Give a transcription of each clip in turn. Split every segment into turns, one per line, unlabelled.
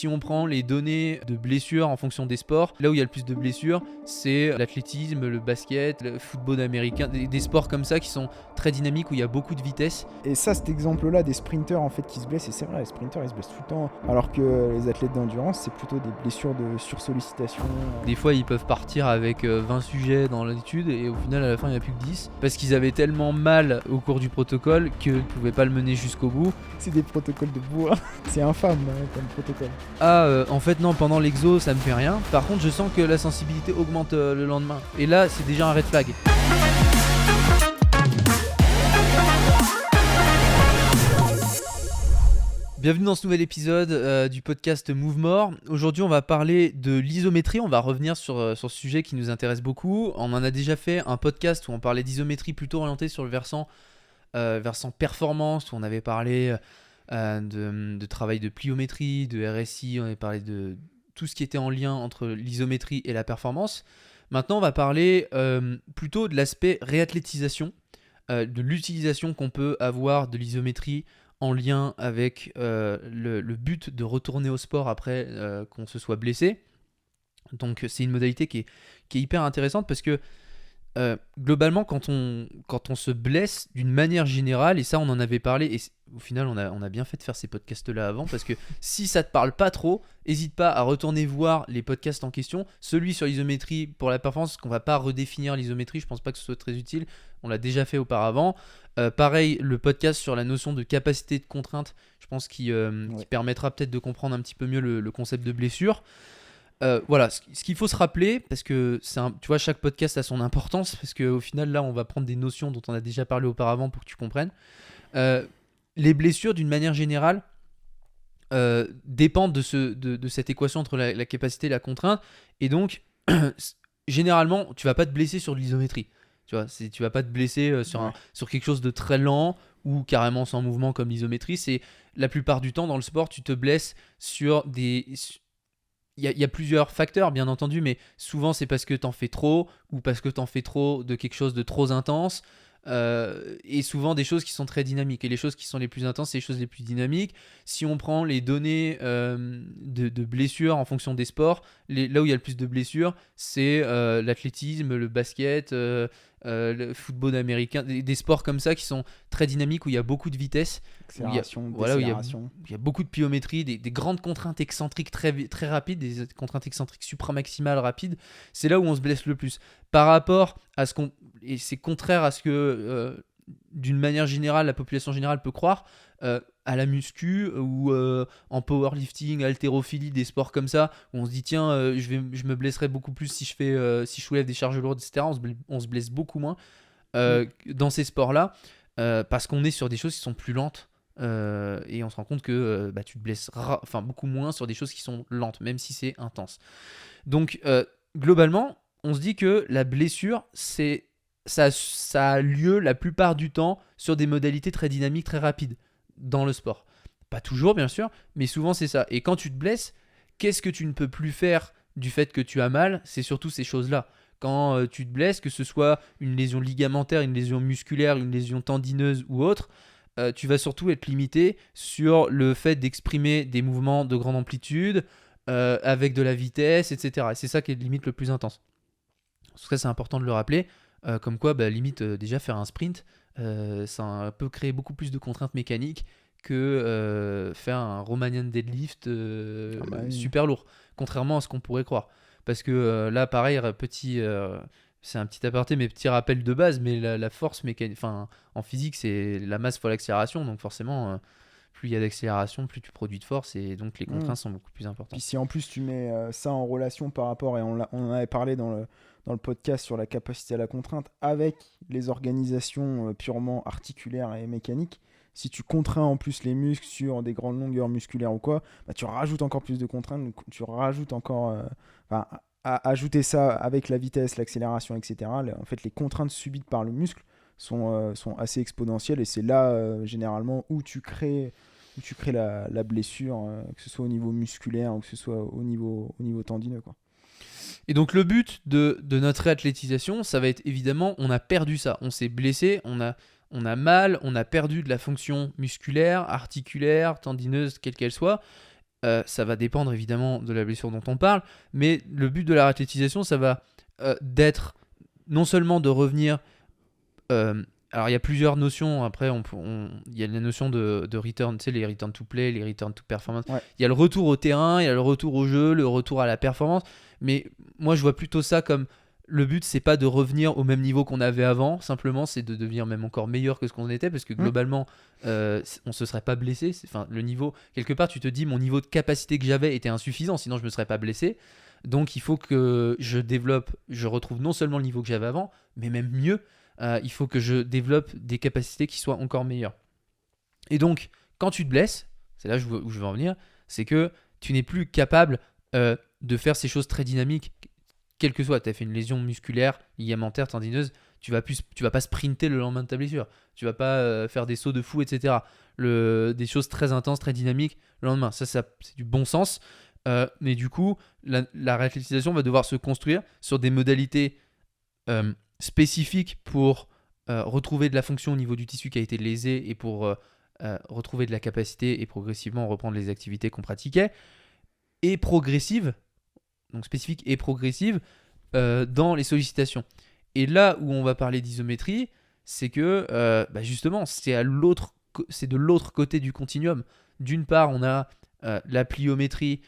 si on prend les données de blessures en fonction des sports, là où il y a le plus de blessures, c'est l'athlétisme, le basket, le football américain, des sports comme ça qui sont très dynamiques où il y a beaucoup de vitesse.
Et ça, cet exemple-là des sprinteurs en fait qui se blessent, et c'est vrai, les sprinteurs ils se blessent tout le temps, alors que les athlètes d'endurance, c'est plutôt des blessures de sursollicitation.
Des fois, ils peuvent partir avec 20 sujets dans l'étude et au final, à la fin, il n'y en a plus que 10 parce qu'ils avaient tellement mal au cours du protocole qu'ils ne pouvaient pas le mener jusqu'au bout.
C'est des protocoles de bourrin. C'est infâme comme protocole.
En fait, non, pendant l'exo, ça me fait rien. Par contre, je sens que la sensibilité augmente le lendemain. Et là, c'est déjà un red flag. Bienvenue dans ce nouvel épisode du podcast Move More. Aujourd'hui, on va parler de l'isométrie. On va revenir sur ce sujet qui nous intéresse beaucoup. On en a déjà fait un podcast où on parlait d'isométrie plutôt orienté sur le versant performance, où on avait parlé de travail de pliométrie, de RSI, on avait parlé de tout ce qui était en lien entre l'isométrie et la performance. Maintenant, on va parler plutôt de l'aspect réathlétisation, de l'utilisation qu'on peut avoir de l'isométrie en lien avec le but de retourner au sport après qu'on se soit blessé. Donc c'est une modalité qui est hyper intéressante parce que globalement quand on se blesse d'une manière générale, et ça on en avait parlé, et au final on a bien fait de faire ces podcasts là avant, parce que si ça te parle pas trop, n'hésite pas à retourner voir les podcasts en question. Celui sur l'isométrie pour la performance, qu'on va pas redéfinir l'isométrie, je pense pas que ce soit très utile, on l'a déjà fait auparavant. Pareil, le podcast sur la notion de capacité de contrainte, je pense qui permettra peut-être de comprendre un petit peu mieux le concept de blessure. Voilà, ce qu'il faut se rappeler, parce que tu vois, chaque podcast a son importance, parce qu'au final, là, on va prendre des notions dont on a déjà parlé auparavant pour que tu comprennes. Les blessures, d'une manière générale, dépendent de cette équation entre la capacité et la contrainte, et donc, généralement, tu vas pas te blesser sur de l'isométrie. Tu vois, tu vas pas te blesser sur quelque chose de très lent ou carrément sans mouvement comme l'isométrie. C'est la plupart du temps dans le sport, tu te blesses sur des... Il y a plusieurs facteurs, bien entendu, mais souvent c'est parce que t'en fais trop ou parce que t'en fais trop de quelque chose de trop intense. Et souvent des choses qui sont très dynamiques. Et les choses qui sont les plus intenses, c'est les choses les plus dynamiques. Si on prend les données de blessures en fonction des sports, là où il y a le plus de blessures, c'est l'athlétisme, le basket, le football américain, des sports comme ça qui sont très dynamiques, où il y a beaucoup de vitesse,
Accélération,
où il y a beaucoup de pliométrie, des grandes contraintes excentriques très, très rapides, des contraintes excentriques supramaximales rapides. C'est là où on se blesse le plus. Par rapport à ce qu'on... Et c'est contraire à ce que, d'une manière générale, la population générale peut croire, à la muscu ou en powerlifting, haltérophilie, des sports comme ça, où on se dit tiens, je me blesserai beaucoup plus si je soulève des charges lourdes, etc. On se blesse beaucoup moins dans ces sports-là, parce qu'on est sur des choses qui sont plus lentes. Et on se rend compte que tu te blesses beaucoup moins sur des choses qui sont lentes, même si c'est intense. Donc globalement, on se dit que la blessure, ça a lieu la plupart du temps sur des modalités très dynamiques, très rapides dans le sport. Pas toujours, bien sûr, mais souvent c'est ça. Et quand tu te blesses, qu'est-ce que tu ne peux plus faire du fait que tu as mal ? C'est surtout ces choses-là. Quand tu te blesses, que ce soit une lésion ligamentaire, une lésion musculaire, une lésion tendineuse ou autre, tu vas surtout être limité sur le fait d'exprimer des mouvements de grande amplitude, avec de la vitesse, etc. Et c'est ça qui est limite le plus intense. Ça, c'est important de le rappeler. Comme quoi, limite, déjà faire un sprint, ça peut créer beaucoup plus de contraintes mécaniques que faire un Romanian deadlift super lourd, contrairement à ce qu'on pourrait croire. Parce que là, pareil, c'est un petit aparté, mais petit rappel de base, mais la force mécanique, en physique, c'est la masse fois l'accélération, donc forcément, plus il y a d'accélération, plus tu produis de force, et donc les contraintes sont beaucoup plus importantes.
Puis si en plus tu mets ça en relation par rapport, et on en avait parlé dans le podcast sur la capacité à la contrainte, avec les organisations purement articulaires et mécaniques, si tu contrains en plus les muscles sur des grandes longueurs musculaires ou quoi, tu rajoutes encore plus de contraintes, tu rajoutes encore... à ajouter ça avec la vitesse, l'accélération, etc., en fait, les contraintes subies par le muscle sont assez exponentielles, et c'est là, généralement, où tu crées la blessure, que ce soit au niveau musculaire ou que ce soit au niveau tendineux, quoi.
Et donc le but de notre réathlétisation, ça va être évidemment, on a perdu ça, on s'est blessé, on a mal, on a perdu de la fonction musculaire, articulaire, tendineuse, quelle qu'elle soit. ça va dépendre évidemment de la blessure dont on parle, mais le but de la réathlétisation, ça va d'être non seulement de revenir. Alors il y a plusieurs notions, après il y a la notion de return, tu sais, les return to play, les return to performance.
Ouais.
Il y a le retour au terrain, il y a le retour au jeu, le retour à la performance, mais moi je vois plutôt ça comme le but, c'est pas de revenir au même niveau qu'on avait avant, simplement c'est de devenir même encore meilleur que ce qu'on était, parce que globalement on se serait pas blessé. Enfin, le niveau, quelque part tu te dis mon niveau de capacité que j'avais était insuffisant, sinon je me serais pas blessé. Donc il faut que je retrouve non seulement le niveau que j'avais avant, mais même mieux. Il faut que je développe des capacités qui soient encore meilleures. Et donc, quand tu te blesses, c'est là où je veux en venir, c'est que tu n'es plus capable de faire ces choses très dynamiques, quel que soit. Tu as fait une lésion musculaire, ligamentaire, tendineuse, tu vas pas sprinter le lendemain de ta blessure. Tu vas pas faire des sauts de fou, etc. Des choses très intenses, très dynamiques le lendemain. Ça c'est du bon sens. Mais du coup, la réathlétisation va devoir se construire sur des modalités spécifiques pour retrouver de la fonction au niveau du tissu qui a été lésé et pour retrouver de la capacité et progressivement reprendre les activités qu'on pratiquait, et progressive, donc spécifique et progressive dans les sollicitations. Et là où on va parler d'isométrie, c'est que justement c'est de l'autre côté du continuum. D'une part, on a la pliométrie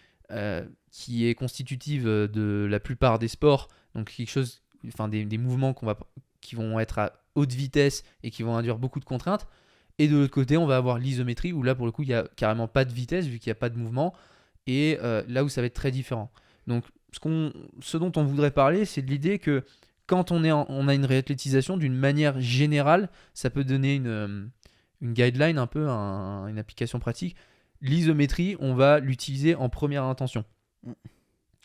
qui est constitutive de la plupart des sports, donc quelque chose, enfin des mouvements qui vont être à haute vitesse et qui vont induire beaucoup de contraintes. Et de l'autre côté, on va avoir l'isométrie où là pour le coup il n'y a carrément pas de vitesse vu qu'il n'y a pas de mouvement, et là où ça va être très différent. Donc ce dont on voudrait parler, c'est de l'idée que quand on a une réathlétisation d'une manière générale, ça peut donner une guideline, un peu une application pratique. L'isométrie, on va l'utiliser en première intention.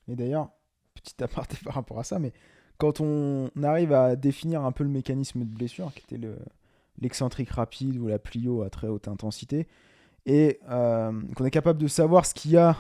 Et d'ailleurs, petit aparté par rapport à ça, mais quand on arrive à définir un peu le mécanisme de blessure, qui était l'excentrique rapide ou la plio à très haute intensité, et qu'on est capable de savoir ce qu'il y a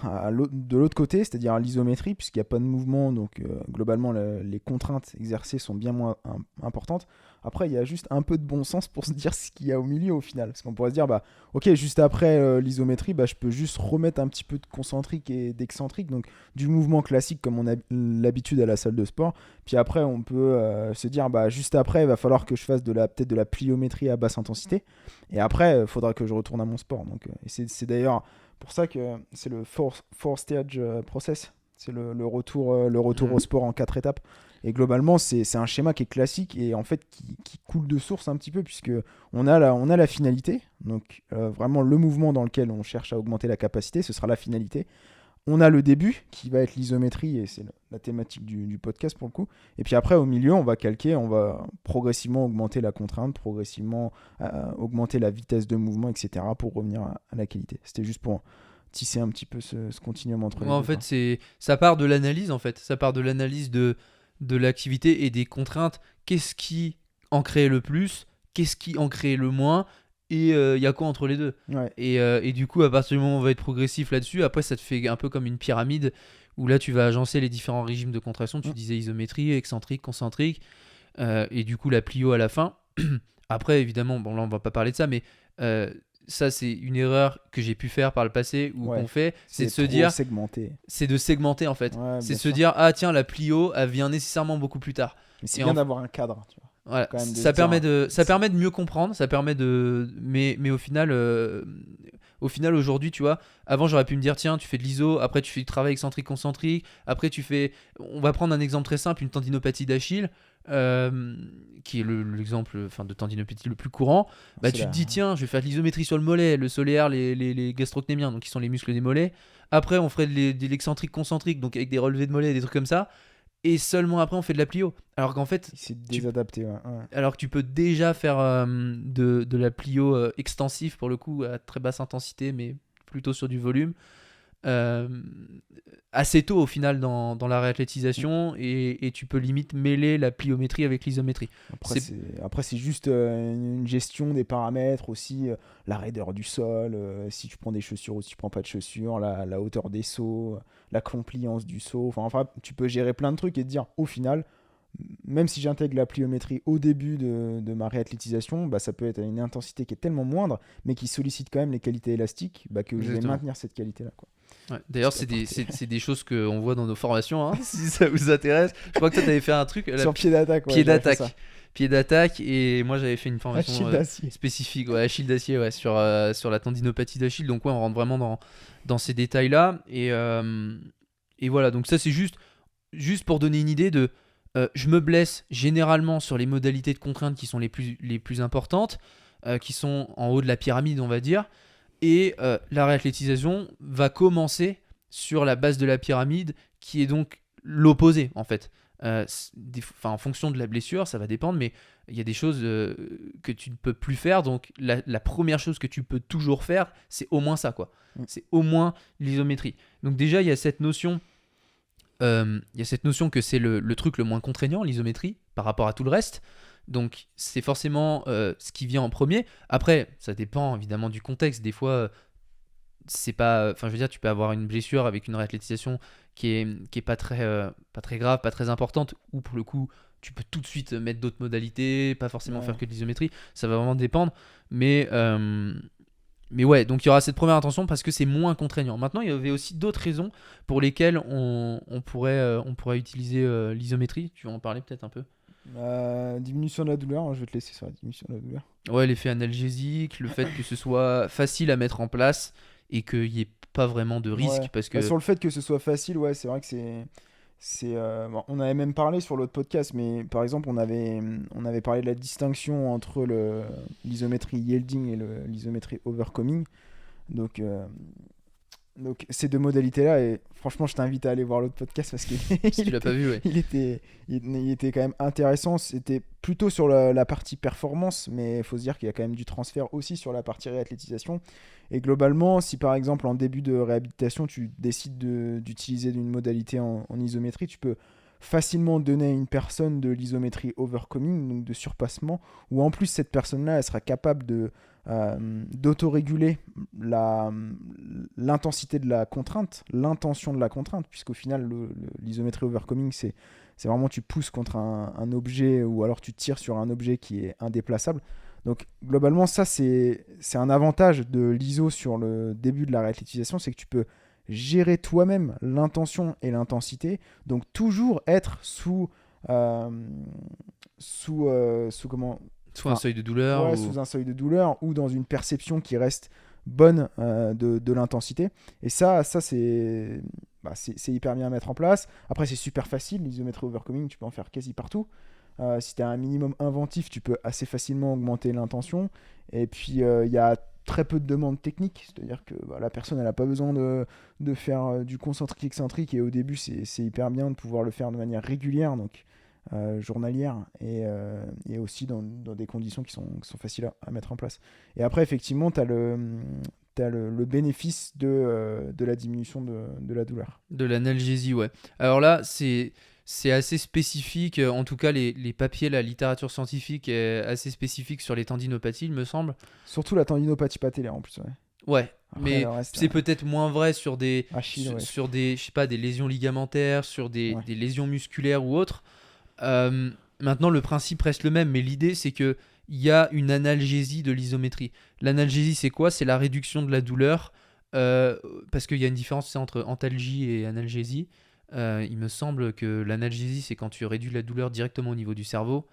de l'autre côté, c'est-à-dire à l'isométrie, puisqu'il n'y a pas de mouvement, donc globalement les contraintes exercées sont bien moins importantes. Après, il y a juste un peu de bon sens pour se dire ce qu'il y a au milieu au final. Parce qu'on pourrait se dire, ok, juste après l'isométrie, je peux juste remettre un petit peu de concentrique et d'excentrique, donc du mouvement classique comme on a l'habitude à la salle de sport. Puis après, on peut se dire, juste après, il va falloir que je fasse peut-être de la pliométrie à basse intensité. Et après, il faudra que je retourne à mon sport. Donc, et c'est d'ailleurs pour ça que c'est le four stage process. C'est le retour au sport en 4 étapes. Et globalement, c'est un schéma qui est classique et en fait qui coule de source un petit peu, puisque on a la finalité. Donc vraiment le mouvement dans lequel on cherche à augmenter la capacité, ce sera la finalité. On a le début qui va être l'isométrie, et c'est la thématique du podcast pour le coup. Et puis après, au milieu, on va progressivement augmenter la contrainte, progressivement augmenter la vitesse de mouvement, etc. pour revenir à la qualité. C'était juste pour tisser un petit peu ce continuum entre les deux.
En fait, ça part de l'analyse, en fait. Ça part de l'analyse de l'activité et des contraintes. Qu'est-ce qui en crée le plus? Qu'est-ce qui en crée le moins? Et il y a quoi entre les deux?
Ouais.
Et du coup, à partir du moment où on va être progressif là-dessus, après ça te fait un peu comme une pyramide où là tu vas agencer les différents régimes de contraction. Tu disais isométrie, excentrique, concentrique, et du coup la plio à la fin. Après, évidemment, bon là on va pas parler de ça, mais ça c'est une erreur que j'ai pu faire par le passé ou qu'on fait, c'est de se dire
segmenter.
C'est de segmenter en fait.
Ouais,
c'est de se dire ah tiens, la plio elle vient nécessairement beaucoup plus tard.
Mais c'est bien d'avoir un cadre, tu vois.
Voilà, ça permet de mieux comprendre, mais au final aujourd'hui, tu vois, avant j'aurais pu me dire tiens, tu fais de l'iso, après tu fais du travail excentrique concentrique, après on va prendre un exemple très simple, une tendinopathie d'Achille, qui est l'exemple de tendinopathie le plus courant. Tu te dis tiens, je vais faire de l'isométrie sur le mollet, le solaire, les gastrocnémiens, donc qui sont les muscles des mollets. Après on ferait de l'excentrique concentrique, donc avec des relevés de mollets, des trucs comme ça. Et seulement après on fait de la plio. Alors qu'en fait
c'est désadapté, ouais.
Alors que tu peux déjà faire de la plio extensive pour le coup à très basse intensité, mais plutôt sur du volume, assez tôt au final dans la réathlétisation, et tu peux limite mêler la pliométrie avec l'isométrie.
Après c'est juste une gestion des paramètres aussi, la raideur du sol, si tu prends des chaussures ou si tu prends pas de chaussures, la hauteur des sauts, la compliance du saut, enfin tu peux gérer plein de trucs et te dire au final même si j'intègre la pliométrie au début de ma réathlétisation, bah, ça peut être à une intensité qui est tellement moindre, mais qui sollicite quand même les qualités élastiques, bah, que je vais
Exactement.
maintenir cette qualité-là, quoi.
Ouais. D'ailleurs,
Petit aparté.
c'est des choses qu'on voit dans nos formations, hein, si ça vous intéresse. Je crois que toi, tu avais fait un truc,
Sur pied d'attaque, ouais,
pied
j'avais fait
d'attaque.
ça.
Pied d'attaque, et moi, j'avais fait une formation
Achille d'acier.
spécifique, ouais, Achille d'acier, ouais, sur la tendinopathie d'Achille. Donc, ouais, on rentre vraiment dans ces détails-là. Et voilà, donc ça, c'est juste pour donner une idée de. Je me blesse généralement sur les modalités de contrainte qui sont les plus importantes, qui sont en haut de la pyramide, on va dire. Et la réathlétisation va commencer sur la base de la pyramide, qui est donc l'opposé, en fait. En fonction de la blessure, ça va dépendre, mais il y a des choses que tu ne peux plus faire. Donc, la première chose que tu peux toujours faire, c'est au moins ça, quoi. C'est au moins l'isométrie. Donc, déjà, il y a cette notion. Que c'est le truc le moins contraignant, l'isométrie, par rapport à tout le reste. Donc c'est forcément ce qui vient en premier. Après, ça dépend évidemment du contexte. Des fois, c'est pas. Enfin, je veux dire, tu peux avoir une blessure avec une réathlétisation qui est pas très grave, pas très importante, ou pour le coup, tu peux tout de suite mettre d'autres modalités, pas forcément faire
Ouais.
que de l'isométrie. Ça va vraiment dépendre. Mais ouais, donc il y aura cette première intention parce que c'est moins contraignant. Maintenant, il y avait aussi d'autres raisons pour lesquelles on pourrait utiliser l'isométrie. Tu vas en parler peut-être un peu.
Diminution de la douleur, hein, je vais te laisser sur la diminution de la douleur.
Ouais, l'effet analgésique, le fait que ce soit facile à mettre en place et qu'il n'y ait pas vraiment de risque
Ouais.
parce
Bah,
que.
sur le fait que ce soit facile, ouais, c'est vrai que bon, on avait même parlé sur l'autre podcast, mais par exemple, on avait parlé de la distinction entre l'isométrie yielding et l'isométrie overcoming. Donc, ces deux modalités-là, et franchement, je t'invite à aller voir l'autre podcast parce qu'il
Si tu
il
l'as pas
était,
vu, ouais.
il était quand même intéressant. C'était plutôt sur la partie performance, mais il faut se dire qu'il y a quand même du transfert aussi sur la partie réathlétisation. Et globalement, si par exemple en début de réhabilitation, tu décides d'utiliser une modalité en isométrie, tu peux facilement donner à une personne de l'isométrie overcoming, donc de surpassement, où en plus cette personne-là, elle sera capable d'autoréguler l'intensité de la contrainte, l'intention de la contrainte, puisqu'au final, l'isométrie overcoming, c'est vraiment tu pousses contre un objet ou alors tu tires sur un objet qui est indéplaçable. Donc globalement, ça, c'est un avantage de l'ISO sur le début de la réathlétisation, c'est que tu peux gérer toi-même l'intention et l'intensité, donc toujours être euh, sous comment.
Soit un
Enfin,
seuil de douleur
ouais,
ou.
sous un seuil de douleur ou dans une perception qui reste bonne de l'intensité. Et ça c'est hyper bien à mettre en place. Après, c'est super facile. L'isométrie overcoming, tu peux en faire quasi partout. Si tu as un minimum inventif, tu peux assez facilement augmenter l'intention. Et puis, il y a très peu de demandes techniques. C'est-à-dire que la personne, elle n'a pas besoin de faire du concentrique excentrique. Et au début, c'est hyper bien de pouvoir le faire de manière régulière. Donc, journalière et aussi dans des conditions qui sont faciles à mettre en place. Et après, effectivement, tu as le bénéfice de la diminution de la douleur.
De l'analgésie, ouais. Alors là, c'est assez spécifique. En tout cas, les papiers, la littérature scientifique est assez spécifique sur les tendinopathies, il me semble.
Surtout la tendinopathie patellaire en plus. Ouais.
Ouais,
Après,
mais
le reste,
c'est peut-être moins vrai sur des,
Achille, ouais.
sur des, je sais pas, des lésions ligamentaires, sur des,
Ouais.
des lésions musculaires ou autres. Maintenant, le principe reste le même, mais l'idée, c'est que il y a une analgésie de l'isométrie. L'analgésie, c'est quoi? C'est la réduction de la douleur, parce qu'il y a une différence, tu sais, entre antalgie et analgésie. Il me semble que l'analgésie, c'est quand tu réduis la douleur directement au niveau du cerveau,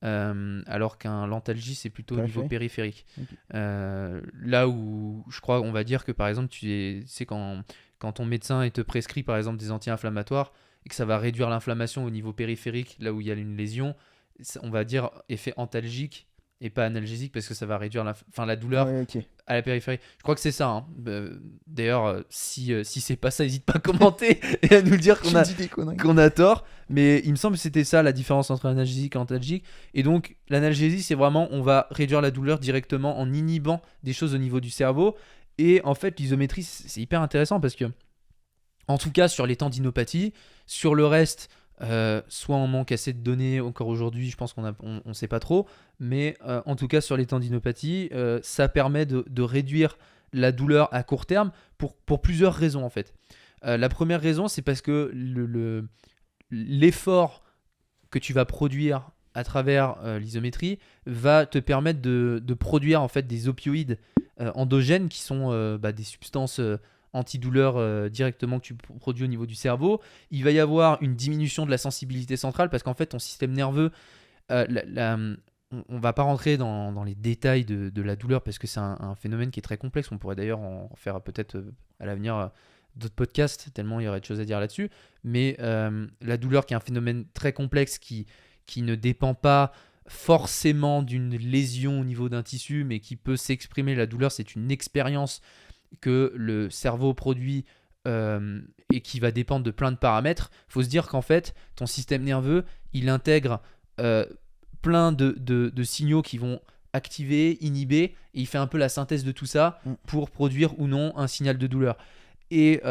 alors qu'un l'antalgie, c'est plutôt au niveau périphérique.
Ok.
Là où je crois, on va dire que par exemple, c'est quand ton médecin il te prescrit par exemple des anti-inflammatoires et que ça va réduire l'inflammation au niveau périphérique, là où il y a une lésion, on va dire effet antalgique et pas analgésique parce que ça va réduire la douleur
Ouais, ok.
à la périphérie. Je crois que c'est ça, hein. D'ailleurs, si c'est pas ça, n'hésite pas à commenter et à nous dire
Tu me dis des conneries.
qu'on a tort. Mais il me semble que c'était ça la différence entre analgésique et antalgique. Et donc, l'analgésie, c'est vraiment on va réduire la douleur directement en inhibant des choses au niveau du cerveau. Et en fait, l'isométrie, c'est hyper intéressant parce que, en tout cas, sur les tendinopathies, sur le reste, soit on manque assez de données encore aujourd'hui, je pense qu'on sait pas trop. Mais en tout cas, sur les tendinopathies, ça permet de réduire la douleur à court terme pour plusieurs raisons en fait. La première raison, c'est parce que l'effort que tu vas produire à travers l'isométrie va te permettre de produire en fait des opioïdes endogènes qui sont des substances antidouleurs directement que tu produis au niveau du cerveau. Il va y avoir une diminution de la sensibilité centrale parce qu'en fait ton système nerveux, on va pas rentrer dans les détails de la douleur parce que c'est un phénomène qui est très complexe. On pourrait d'ailleurs en faire peut-être à l'avenir d'autres podcasts, tellement il y aurait de choses à dire là-dessus. Mais la douleur qui est un phénomène très complexe qui ne dépend pas forcément d'une lésion au niveau d'un tissu, mais qui peut s'exprimer. La douleur, c'est une expérience que le cerveau produit et qui va dépendre de plein de paramètres. Il faut se dire qu'en fait, ton système nerveux, il intègre plein de signaux qui vont activer, inhiber, et il fait un peu la synthèse de tout ça pour produire ou non un signal de douleur. Et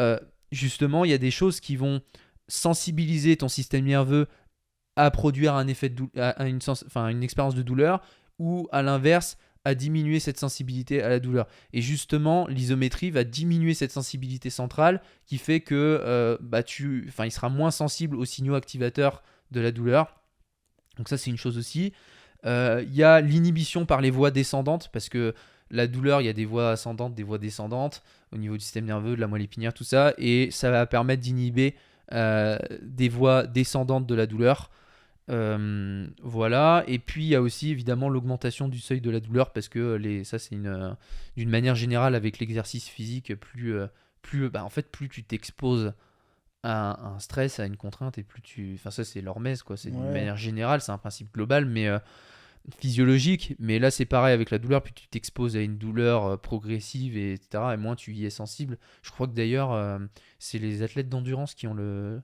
justement, il y a des choses qui vont sensibiliser ton système nerveux à produire un effet une expérience de douleur, ou à l'inverse, à diminuer cette sensibilité à la douleur. Et justement, l'isométrie va diminuer cette sensibilité centrale qui fait que il sera moins sensible aux signaux activateurs de la douleur. Donc ça, c'est une chose aussi. Il y a l'inhibition par les voies descendantes, parce que la douleur, il y a des voies ascendantes, des voies descendantes au niveau du système nerveux, de la moelle épinière, tout ça, et ça va permettre d'inhiber des voies descendantes de la douleur. Voilà. Et puis il y a aussi évidemment l'augmentation du seuil de la douleur, parce que ça c'est d'une manière générale avec l'exercice physique, plus tu t'exposes à un stress, à une contrainte, et ça c'est l'hormèse quoi, c'est d'une manière générale, c'est un principe global mais physiologique, mais là c'est pareil avec la douleur, plus tu t'exposes à une douleur progressive, etc., et moins tu y es sensible. Je crois que d'ailleurs c'est les athlètes d'endurance qui ont le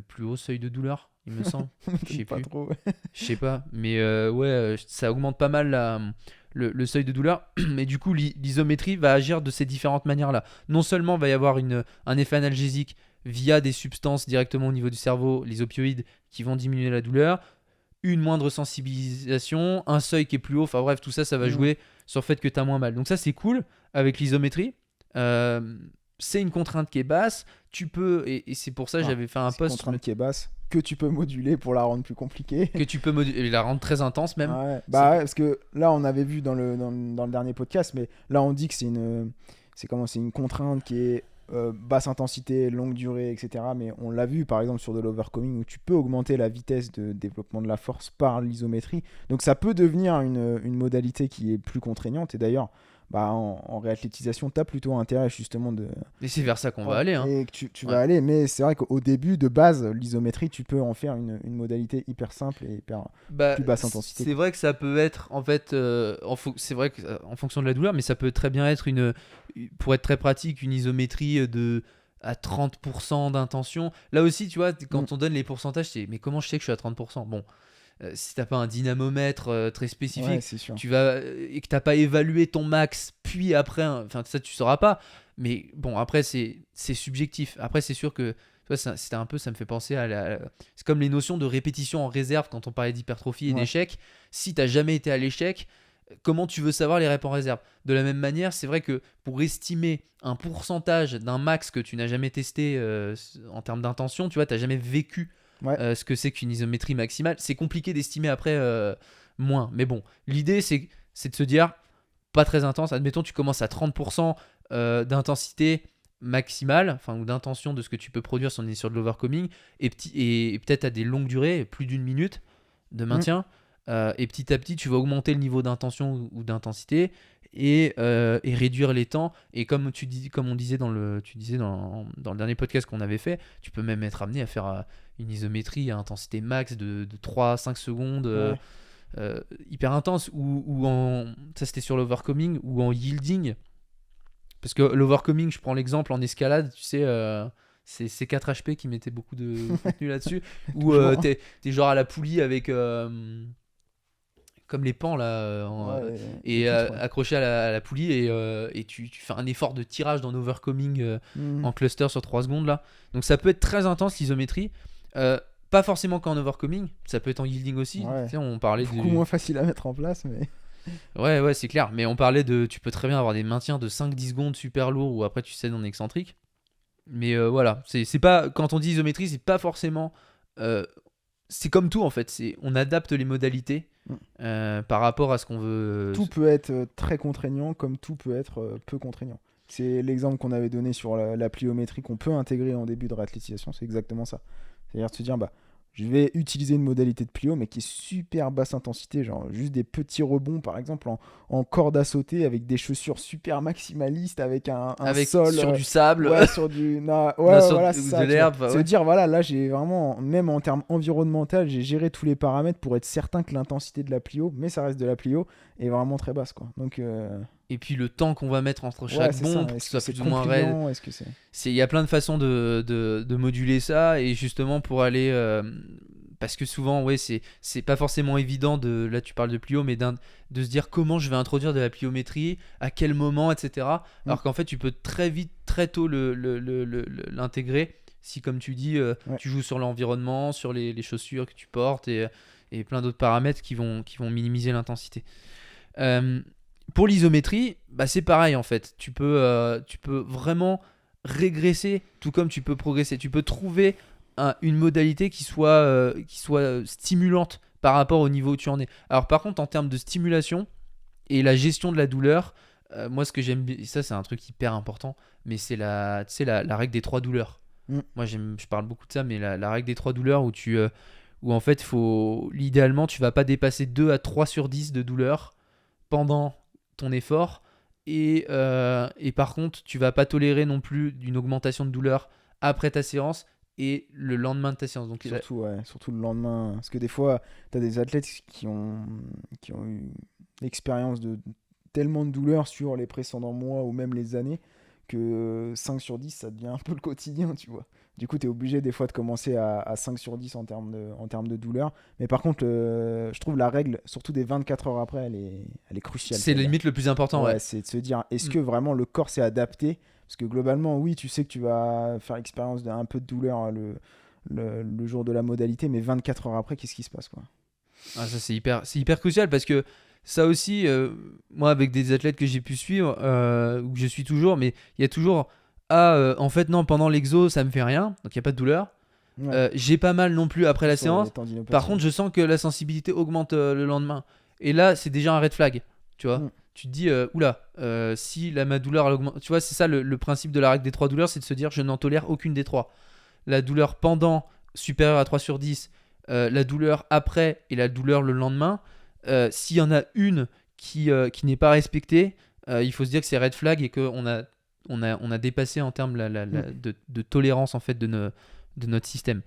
plus haut seuil de douleur, il me semble. Je sais plus.
Trop.
Je sais pas, mais ça augmente pas mal le seuil de douleur. Mais du coup, l'isométrie va agir de ces différentes manières-là. Non seulement il va y avoir un effet analgésique via des substances directement au niveau du cerveau, les opioïdes, qui vont diminuer la douleur, une moindre sensibilisation, un seuil qui est plus haut, enfin bref, tout ça, ça va jouer sur le fait que tu as moins mal. Donc ça, c'est cool avec l'isométrie. C'est une contrainte qui est basse. Tu peux, et c'est pour ça que j'avais fait un post.
C'est une contrainte qui est basse, que tu peux moduler pour la rendre plus compliquée.
Que tu peux moduler, et la rendre très intense même.
Ouais. Parce que là, on avait vu dans le dernier podcast, mais là, on dit que c'est une contrainte qui est basse intensité, longue durée, etc. Mais on l'a vu par exemple sur de l'overcoming, où tu peux augmenter la vitesse de développement de la force par l'isométrie. Donc ça peut devenir une modalité qui est plus contraignante. Et d'ailleurs, en réathlétisation, tu as plutôt intérêt justement de...
Et c'est vers ça qu'on va aller. Hein.
Et que tu vas aller, mais c'est vrai qu'au début, de base, l'isométrie, tu peux en faire une modalité hyper simple et hyper plus basse intensité.
C'est vrai que ça peut être, en fait, c'est vrai que, en fonction de la douleur, mais ça peut très bien être, pour être très pratique, une isométrie à 30% d'intention. Là aussi, tu vois, quand on donne les pourcentages, c'est mais comment je sais que je suis à 30%? Bon. Si t'as pas un dynamomètre très spécifique, et que t'as pas évalué ton max, puis après, ça tu sauras pas. Mais bon, après c'est subjectif. Après c'est sûr que tu vois, ça me fait penser c'est comme les notions de répétition en réserve quand on parlait d'hypertrophie et d'échec. Si t'as jamais été à l'échec, comment tu veux savoir les reps en réserve? De la même manière, c'est vrai que pour estimer un pourcentage d'un max que tu n'as jamais testé en termes d'intention, tu vois, t'as jamais vécu ce que c'est qu'une isométrie maximale. C'est compliqué d'estimer après moins. Mais bon, l'idée c'est de se dire pas très intense. Admettons, tu commences à 30% d'intensité maximale, ou d'intention de ce que tu peux produire si on est sur de l'overcoming, et peut-être à des longues durées, plus d'une minute de maintien. Et petit à petit, tu vas augmenter le niveau d'intention ou d'intensité et réduire les temps. Et comme on disait dans le dernier podcast qu'on avait fait, tu peux même être amené à faire une isométrie à intensité max de 3-5 secondes hyper intense, ou ça c'était sur l'overcoming, ou en yielding. Parce que l'overcoming, je prends l'exemple en escalade, tu sais, c'est C4HP qui mettait beaucoup de contenu là-dessus, où t'es genre à la poulie avec comme les pans là, accroché à la poulie, et tu fais un effort de tirage dans l'overcoming en cluster sur 3 secondes là. Donc ça peut être très intense l'isométrie, pas forcément qu'en overcoming, ça peut être en yielding aussi. Tu sais, on parlait
beaucoup moins facile à mettre en place, mais
ouais c'est clair, mais on parlait tu peux très bien avoir des maintiens de 5-10 secondes super lourds, ou après tu cèdes en excentrique. Mais voilà, c'est pas, quand on dit isométrie, c'est pas forcément c'est comme tout en fait, on adapte les modalités par rapport à ce qu'on veut.
Tout peut être très contraignant comme tout peut être peu contraignant. C'est l'exemple qu'on avait donné sur la pliométrie qu'on peut intégrer en début de réathlétisation, c'est exactement ça. C'est-à-dire de se dire, bah, je vais utiliser une modalité de plio, mais qui est super basse intensité, genre juste des petits rebonds, par exemple, en corde à sauter, avec des chaussures super maximalistes, avec un sol...
Sur du sable,
Ouais, sur du... Non, voilà, c'est ça,
de l'herbe.
Se dire, voilà, là, j'ai vraiment, même en termes environnemental, j'ai géré tous les paramètres pour être certain que l'intensité de la plio, mais ça reste de la plio, est vraiment très basse, quoi. Donc...
Et puis le temps qu'on va mettre entre chaque bombe, pour que ce soit plus ou moins raide. Il y a plein de façons de moduler ça, et justement pour aller... parce que souvent, ouais, c'est pas forcément évident, là tu parles de plio, mais de se dire comment je vais introduire de la pliométrie, à quel moment, etc. Alors qu'en fait, tu peux très vite, très tôt l'intégrer, si comme tu dis, tu joues sur l'environnement, sur les chaussures que tu portes, et plein d'autres paramètres qui vont minimiser l'intensité. Pour l'isométrie, bah c'est pareil en fait. Tu peux vraiment régresser, tout comme tu peux progresser. Tu peux trouver une modalité qui soit stimulante par rapport au niveau où tu en es. Alors par contre, en termes de stimulation et la gestion de la douleur, moi ce que j'aime, ça c'est un truc hyper important, mais c'est la règle des 3 douleurs. Moi je parle beaucoup de ça, mais la règle des 3 douleurs où en fait idéalement tu vas pas dépasser 2 à 3 sur 10 de douleur pendant ton effort, et par contre tu vas pas tolérer non plus d'une augmentation de douleur après ta séance et le lendemain de ta séance. Donc
surtout le lendemain, parce que des fois tu as des athlètes qui ont eu l'expérience de tellement de douleur sur les précédents mois ou même les années que 5 sur 10 ça devient un peu le quotidien, tu vois. Du coup, tu es obligé des fois de commencer à 5 sur 10 en termes de douleur. Mais par contre, je trouve la règle, surtout des 24 heures après, elle est cruciale.
C'est limite le plus important. Ouais.
C'est de se dire, est-ce que vraiment le corps s'est adapté ? Parce que globalement, oui, tu sais que tu vas faire l'expérience d'un peu de douleur le jour de la modalité, mais 24 heures après, qu'est-ce qui se passe, quoi ?
Ça, c'est hyper crucial, parce que ça aussi, moi, avec des athlètes que j'ai pu suivre, où je suis toujours, mais il y a toujours... en fait non, pendant l'exo ça me fait rien, donc il n'y a pas de douleur. J'ai pas mal non plus après la séance. Par contre je sens que la sensibilité augmente le lendemain, et là c'est déjà un red flag, tu vois. Tu te dis oula, si ma douleur elle augmente, tu vois. C'est ça le principe de la règle des 3 douleurs, c'est de se dire je n'en tolère aucune des 3. La douleur pendant supérieure à 3 sur 10, la douleur après et la douleur le lendemain. S'il y en a une qui n'est pas respectée, il faut se dire que c'est red flag, et qu'on a dépassé en termes de tolérance en fait de notre système.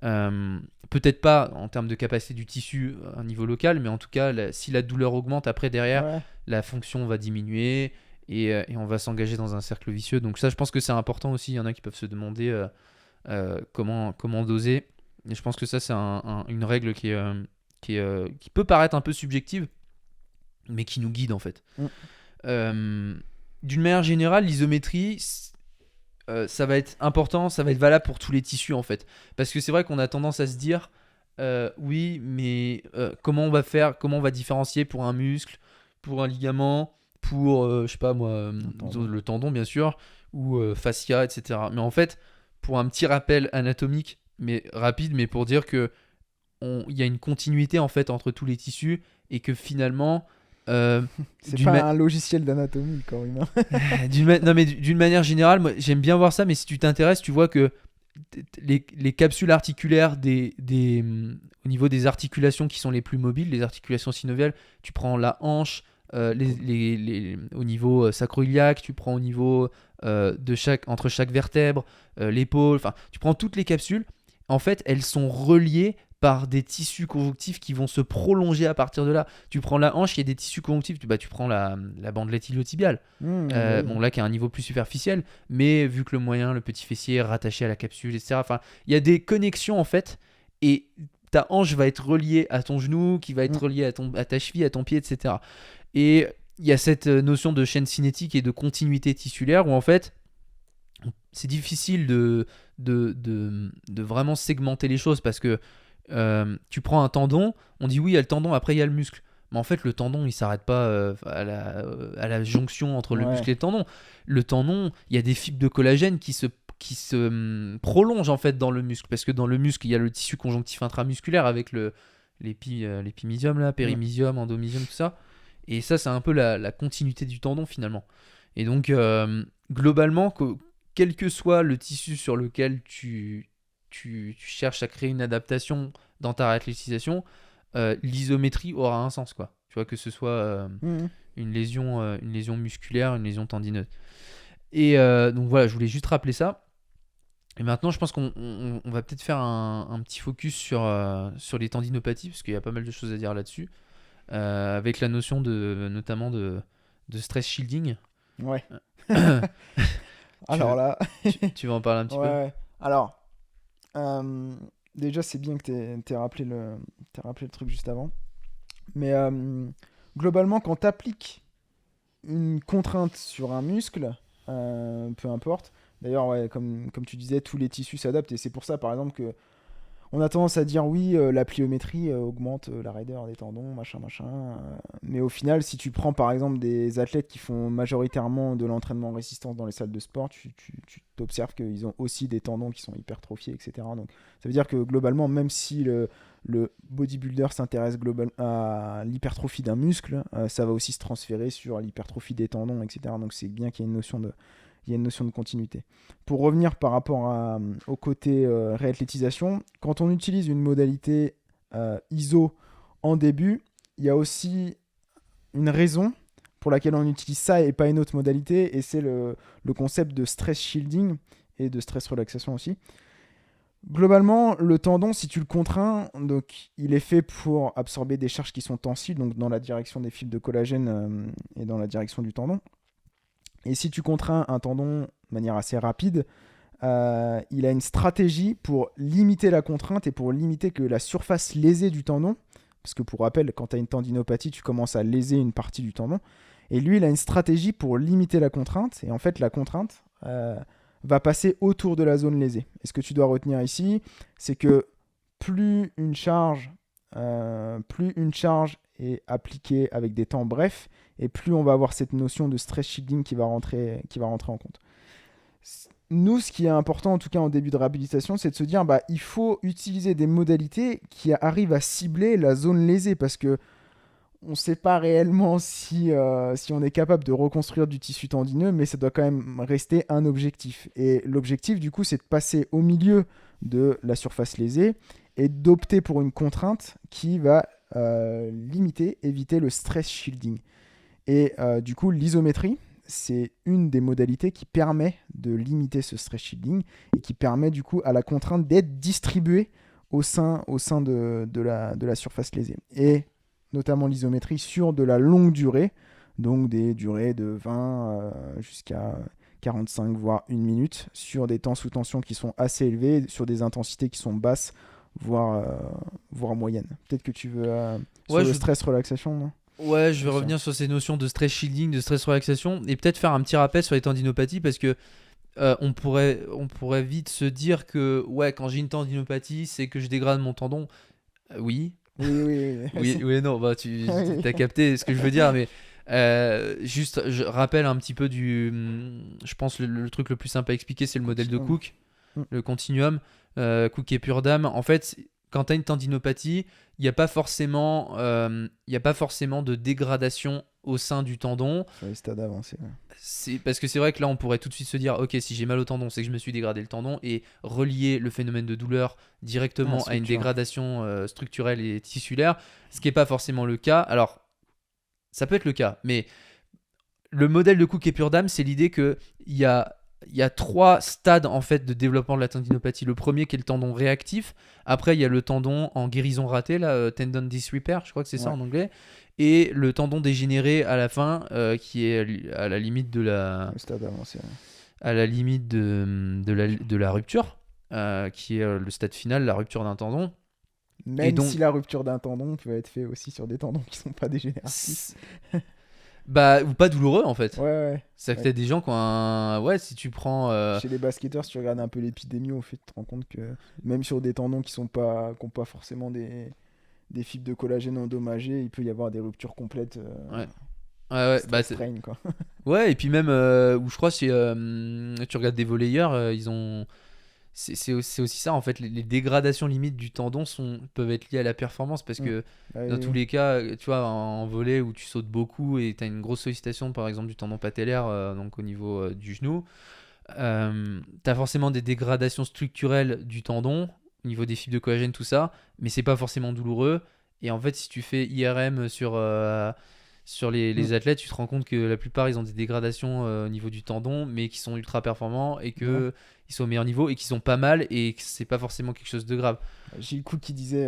Peut-être pas en termes de capacité du tissu à un niveau local, mais en tout cas, si la douleur augmente après derrière, la fonction va diminuer, et on va s'engager dans un cercle vicieux. Donc ça, je pense que c'est important aussi. Il y en a qui peuvent se demander comment doser. Et je pense que ça, c'est une règle qui peut paraître un peu subjective, mais qui nous guide en fait. D'une manière générale, l'isométrie, ça va être important, ça va être valable pour tous les tissus en fait. Parce que c'est vrai qu'on a tendance à se dire oui, mais comment on va différencier pour un muscle, pour un ligament, pour je sais pas moi, le tendon bien sûr, ou fascia, etc. Mais en fait, pour un petit rappel anatomique, mais rapide, mais pour dire que il y a une continuité en fait entre tous les tissus, et que finalement
c'est pas un logiciel d'anatomie, le corps humain.
Non, mais d'une manière générale, moi j'aime bien voir ça, mais si tu t'intéresses, tu vois que les capsules articulaires au niveau des articulations qui sont les plus mobiles, les articulations synoviales, tu prends la hanche, au niveau sacro-iliaque, tu prends au niveau entre chaque vertèbre, l'épaule, enfin tu prends toutes les capsules. En fait, elles sont reliées par des tissus conjonctifs qui vont se prolonger à partir de là. Tu prends la hanche, il y a des tissus conjonctifs. Tu prends la bandelette iliotibiale. Bon, là, qui est à un niveau plus superficiel, mais vu que le petit fessier est rattaché à la capsule, etc. Enfin, il y a des connexions en fait, et ta hanche va être reliée à ton genou, qui va être reliée à ta cheville, à ton pied, etc. Et il y a cette notion de chaîne cinétique et de continuité tissulaire où en fait, c'est difficile de vraiment segmenter les choses, parce que tu prends un tendon, on dit oui, il y a le tendon, après il y a le muscle. Mais en fait, le tendon, il s'arrête pas à la jonction entre le muscle et le tendon. Le tendon, il y a des fibres de collagène qui se prolonge en fait dans le muscle, parce que dans le muscle il y a le tissu conjonctif intramusculaire avec l'épimysium là, périmysium, endomysium, tout ça, et ça c'est un peu la continuité du tendon finalement. Et donc globalement, quel que soit le tissu sur lequel tu cherches à créer une adaptation dans ta réathlétisation, l'isométrie aura un sens, quoi. Tu vois, que ce soit une lésion musculaire, une lésion tendineuse. Et donc voilà, je voulais juste rappeler ça. Et maintenant, je pense qu'on va peut-être faire un petit focus sur les tendinopathies, parce qu'il y a pas mal de choses à dire là-dessus, avec la notion notamment de stress shielding.
Ouais. Alors là...
tu vas en parler un petit peu?
Ouais. Alors, déjà, c'est bien que t'aies rappelé le truc juste avant. Mais globalement, quand tu appliques une contrainte sur un muscle, peu importe. D'ailleurs, ouais, comme tu disais, tous les tissus s'adaptent. Et c'est pour ça, par exemple, que on a tendance à dire oui, la pliométrie augmente la raideur des tendons, machin. Mais au final, si tu prends par exemple des athlètes qui font majoritairement de l'entraînement en résistance dans les salles de sport, tu t'observes qu'ils ont aussi des tendons qui sont hypertrophiés, etc. Donc ça veut dire que globalement, même si le bodybuilder s'intéresse à l'hypertrophie d'un muscle, ça va aussi se transférer sur l'hypertrophie des tendons, etc. Donc c'est bien qu'il y ait une notion de continuité. Pour revenir par rapport au côté réathlétisation, quand on utilise une modalité ISO en début, il y a aussi une raison pour laquelle on utilise ça et pas une autre modalité, et c'est le concept de stress shielding et de stress relaxation aussi. Globalement, le tendon, si tu le contrains, donc, il est fait pour absorber des charges qui sont tensibles, donc dans la direction des fibres de collagène et dans la direction du tendon. Et si tu contrains un tendon de manière assez rapide, il a une stratégie pour limiter la contrainte et pour limiter que la surface lésée du tendon, parce que pour rappel, quand tu as une tendinopathie, tu commences à léser une partie du tendon, et lui, il a une stratégie pour limiter la contrainte, et en fait, la contrainte va passer autour de la zone lésée. Et ce que tu dois retenir ici, c'est que plus une charge est appliquée avec des temps brefs, et plus on va avoir cette notion de stress shielding qui va rentrer en compte. Nous, ce qui est important, en tout cas en début de réhabilitation, c'est de se dire il faut utiliser des modalités qui arrivent à cibler la zone lésée, parce que on ne sait pas réellement si on est capable de reconstruire du tissu tendineux, mais ça doit quand même rester un objectif. Et l'objectif, du coup, c'est de passer au milieu de la surface lésée et d'opter pour une contrainte qui va éviter le stress shielding. Et du coup, l'isométrie, c'est une des modalités qui permet de limiter ce stress shielding et qui permet du coup à la contrainte d'être distribuée au sein de la surface lésée. Et notamment l'isométrie sur de la longue durée, donc des durées de 20 jusqu'à 45 voire 1 minute, sur des temps sous tension qui sont assez élevés, sur des intensités qui sont basses, voire moyennes. Peut-être que tu veux sur le stress relaxation, non ?
Ouais, je vais revenir sur ces notions de stress shielding, de stress relaxation, et peut-être faire un petit rappel sur les tendinopathies, parce que on pourrait vite se dire que ouais, quand j'ai une tendinopathie, c'est que je dégrade mon tendon. Oui. Oui, non, tu as capté ce que je veux dire, mais juste, je rappelle un petit peu je pense le truc le plus simple à expliquer, c'est le modèle de Cook, le continuum, Cook et Purdam. En fait, quand tu as une tendinopathie, il n'y a pas forcément de dégradation au sein du tendon.
Sur les stades avancés.
C'est parce que c'est vrai que là, on pourrait tout de suite se dire, ok, si j'ai mal au tendon, c'est que je me suis dégradé le tendon, et relier le phénomène de douleur directement à une dégradation structurelle et tissulaire, ce qui n'est pas forcément le cas. Alors, ça peut être le cas, mais le modèle de Cook et Purdam, c'est l'idée qu'il y a 3 stades en fait de développement de la tendinopathie. Le premier qui est le tendon réactif. Après, il y a le tendon en guérison ratée, là, tendon disrepair, je crois que c'est ça en anglais. Et le tendon dégénéré à la fin, qui est à la limite de la,
le stade avancé,
à la limite de la rupture, qui est le stade final, la rupture d'un tendon.
Même si la rupture d'un tendon peut être faite aussi sur des tendons qui sont pas dégénératifs.
Ou pas douloureux en fait.
Ouais.
Ça fait peut-être des gens qui ont un... Ouais, si tu prends...
Chez les basketteurs, si tu regardes un peu l'épidémie, au fait, tu te rends compte que même sur des tendons qui n'ont pas forcément des fibres de collagène endommagées, il peut y avoir des ruptures complètes.
Ouais. Ouais, bah,
Stress strain, quoi.
ouais, et puis même, où je crois, tu regardes des volleyeurs, ils ont. C'est aussi ça, en fait, les dégradations limites du tendon peuvent être liées à la performance parce
Mm.
que
Ah
dans
oui,
tous
oui.
les cas, tu vois, en volley où tu sautes beaucoup et tu as une grosse sollicitation, par exemple, du tendon patellaire, donc au niveau du genou, tu as forcément des dégradations structurelles du tendon, au niveau des fibres de collagène, tout ça, mais c'est pas forcément douloureux. Et en fait, si tu fais IRM sur
Mm.
les athlètes, tu te rends compte que la plupart, ils ont des dégradations au niveau du tendon, mais qui sont ultra performants et
Ouais.
que ils sont au meilleur niveau et qui sont pas mal et que c'est pas forcément quelque chose de grave.
Gilles Cook qui disait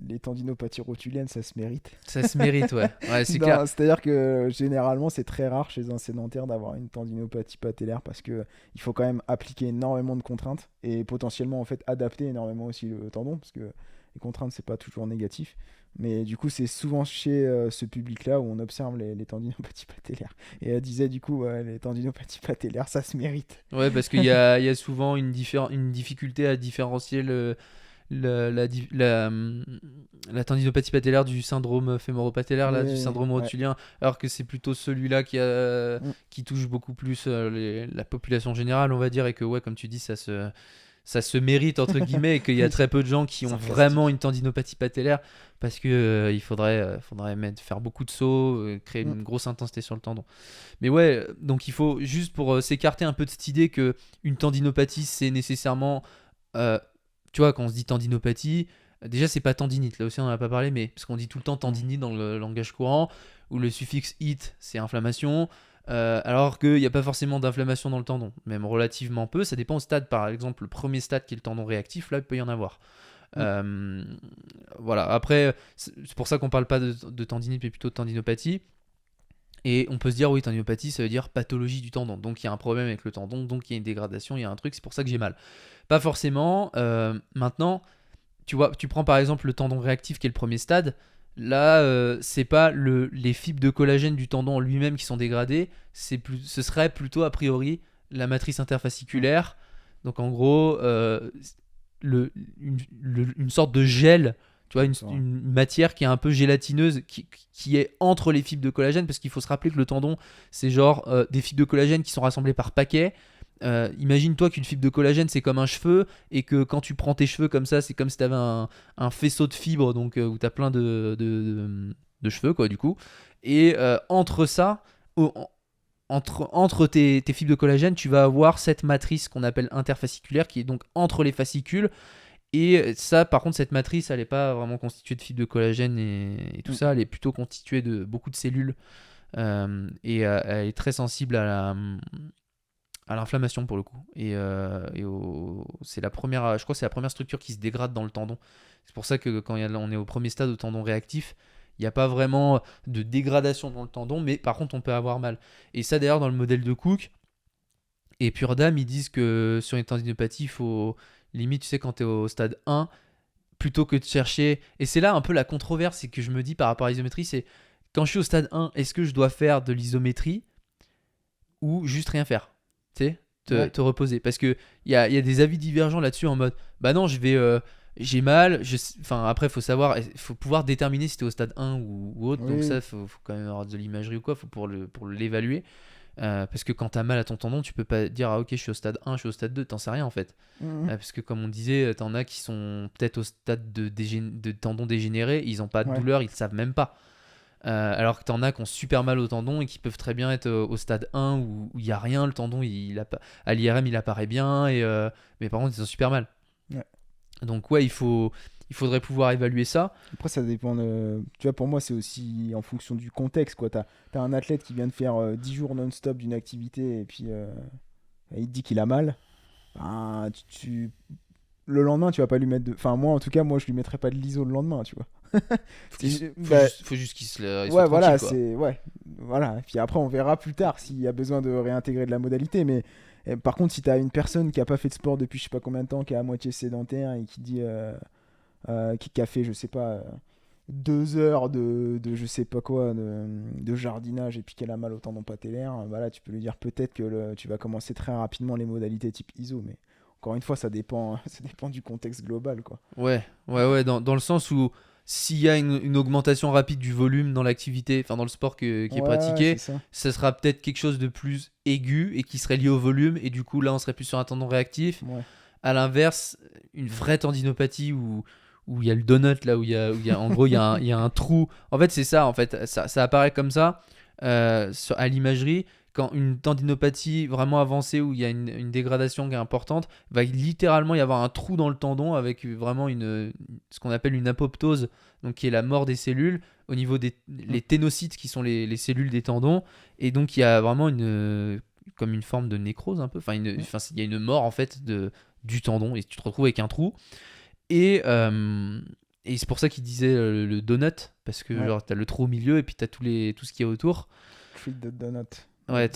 les tendinopathies rotuliennes, ça se mérite.
Ça se mérite, ouais. Ouais, c'est clair.
Non, c'est-à-dire que généralement, c'est très rare chez un sédentaire d'avoir une tendinopathie patellaire parce que il faut quand même appliquer énormément de contraintes et potentiellement en fait adapter énormément aussi le tendon parce que les contraintes, c'est pas toujours négatif. Mais du coup, c'est souvent chez ce public-là où on observe les tendinopathies patellaires. Et elle disait du coup, ouais, les tendinopathies patellaires, ça se mérite.
Ouais, parce il y a souvent une difficulté à différencier la tendinopathie patellaire du syndrome fémoro-patellaire, là, du
Oui,
syndrome
ouais.
rotulien, alors que c'est plutôt celui-là
Mm.
qui touche beaucoup plus la population générale, on va dire, et que, ouais, comme tu dis, ça se mérite, entre guillemets, et qu'il y a
Oui,
très peu de gens qui ont vraiment
sarcastique.
une tendinopathie patellaire, parce que il faudrait faire beaucoup de sauts, créer
Mm.
une grosse intensité sur le tendon. Mais ouais, donc il faut, juste pour s'écarter un peu de cette idée que une tendinopathie, c'est nécessairement... euh, tu vois, quand on se dit tendinopathie, déjà, c'est pas tendinite, là aussi on en a pas parlé, mais parce qu'on dit tout le temps
Mm.
tendinite dans le langage courant, où le suffixe it, c'est inflammation, alors qu'il n'y a pas forcément d'inflammation dans le tendon, même relativement peu, ça dépend au stade. Par exemple, le premier stade qui est le tendon réactif, là, il peut y en avoir.
Mm.
Euh, voilà, après, c'est pour ça qu'on parle pas de tendinite, mais plutôt de tendinopathie. Et on peut se dire, oui, tendinopathie, ça veut dire pathologie du tendon. Donc il y a un problème avec le tendon, donc il y a une dégradation, il y a un truc, c'est pour ça que j'ai mal. Pas forcément. Maintenant, tu vois, tu prends par exemple le tendon réactif qui est le premier stade. Là, c'est pas les fibres de collagène du tendon en lui-même qui sont dégradées, ce serait plutôt a priori la matrice
Mm.
interfasciculaire. Donc en gros, une sorte de gel, tu vois,
D'accord.
une matière qui est un peu gélatineuse, qui est entre les fibres de collagène, parce qu'il faut se rappeler que le tendon, c'est genre des fibres de collagène qui sont rassemblées par paquets. Imagine-toi qu'une fibre de collagène c'est comme un cheveu et que quand tu prends tes cheveux comme ça, c'est comme si tu avais un faisceau de fibres donc où tu as plein de cheveux quoi du coup. Et entre ça, entre tes fibres de collagène, tu vas avoir cette matrice qu'on appelle interfasciculaire qui est donc entre les fascicules. Et ça, par contre, cette matrice, elle n'est pas vraiment constituée de fibres de collagène et tout
Mm.
ça, elle est plutôt constituée de beaucoup de cellules. Et elle est très sensible à l'inflammation pour le coup. C'est la première, je crois que c'est la première structure qui se dégrade dans le tendon. C'est pour ça que quand on est au premier stade au tendon réactif, il n'y a pas vraiment de dégradation dans le tendon, mais par contre on peut avoir mal. Et ça d'ailleurs dans le modèle de Cook et Purdam, ils disent que sur une tendinopathie, il faut limite, tu sais, quand tu es au stade 1, plutôt que de chercher... Et c'est là un peu la controverse, c'est que je me dis par rapport à l'isométrie, c'est quand je suis au stade 1, est-ce que je dois faire de l'isométrie ou juste rien faire, tu sais,
Ouais.
te reposer. Parce qu'il y a des avis divergents là-dessus en mode, bah non, j'ai mal, enfin après, il faut savoir, il faut pouvoir déterminer si tu es au stade 1 ou autre, donc ça,
Oui.
faut quand même avoir de l'imagerie ou quoi, faut pour l'évaluer. Parce que quand t'as mal à ton tendon, tu peux pas dire, ah ok, je suis au stade 1, je suis au stade 2, t'en sais rien en fait.
Mhm.
Parce que comme on disait, t'en as qui sont peut-être au stade de tendon dégénéré, ils ont pas de
Ouais.
douleur, ils le savent même pas. Alors que t'en as qui ont super mal au tendon et qui peuvent très bien être au stade 1 où il n'y a rien, le tendon à l'IRM il apparaît bien, mais par contre ils ont super mal.
Ouais.
Donc ouais, il faudrait pouvoir évaluer ça.
Après, ça dépend de... Tu vois, pour moi, c'est aussi en fonction du contexte, quoi. T'as un athlète qui vient de faire 10 jours non-stop d'une activité et puis il te dit qu'il a mal. Ben, le lendemain, tu vas pas lui mettre de... Enfin, moi, en tout cas, moi, je lui mettrais pas de l'iso le lendemain, tu vois. Bah,
Faut juste il soit
ouais,
tranquille
voilà,
quoi.
c'est... Ouais, voilà. Et puis après, on verra plus tard s'il y a besoin de réintégrer de la modalité, mais... par contre, si t'as une personne qui a pas fait de sport depuis je sais pas combien de temps, qui est à moitié sédentaire et qui dit... qui a fait, je sais pas, 2 heures de je sais pas quoi, de jardinage et puis qu'elle a mal au tendon patellaire, voilà, tu peux lui dire peut-être que tu vas commencer très rapidement les modalités type ISO, mais encore une fois, ça dépend, ça dépend du contexte global, quoi.
Ouais, dans le sens où s'il y a une augmentation rapide du volume dans l'activité, enfin dans le sport qui est pratiqué,
c'est ça.
ça sera peut-être quelque chose de plus aigu et qui serait lié au volume, et du coup là on serait plus sur un tendon réactif.
Ouais.
À l'inverse, une vraie tendinopathie où il y a le donut, là où en gros il y a un trou. En fait c'est ça, en fait ça apparaît comme ça à l'imagerie. Quand une tendinopathie vraiment avancée où il y a une dégradation qui est importante, va littéralement y avoir un trou dans le tendon avec vraiment ce qu'on appelle une apoptose, donc qui est la mort des cellules au niveau des les ténocytes qui sont les cellules des tendons, et donc il y a vraiment comme une forme de nécrose un peu, il y a une mort en fait du tendon et tu te retrouves avec un trou. Et c'est pour ça qu'il disait le donut, parce que genre t'as le trou au milieu et puis t'as tout ce qu'il y a autour.
Treat the donut.
Ouais,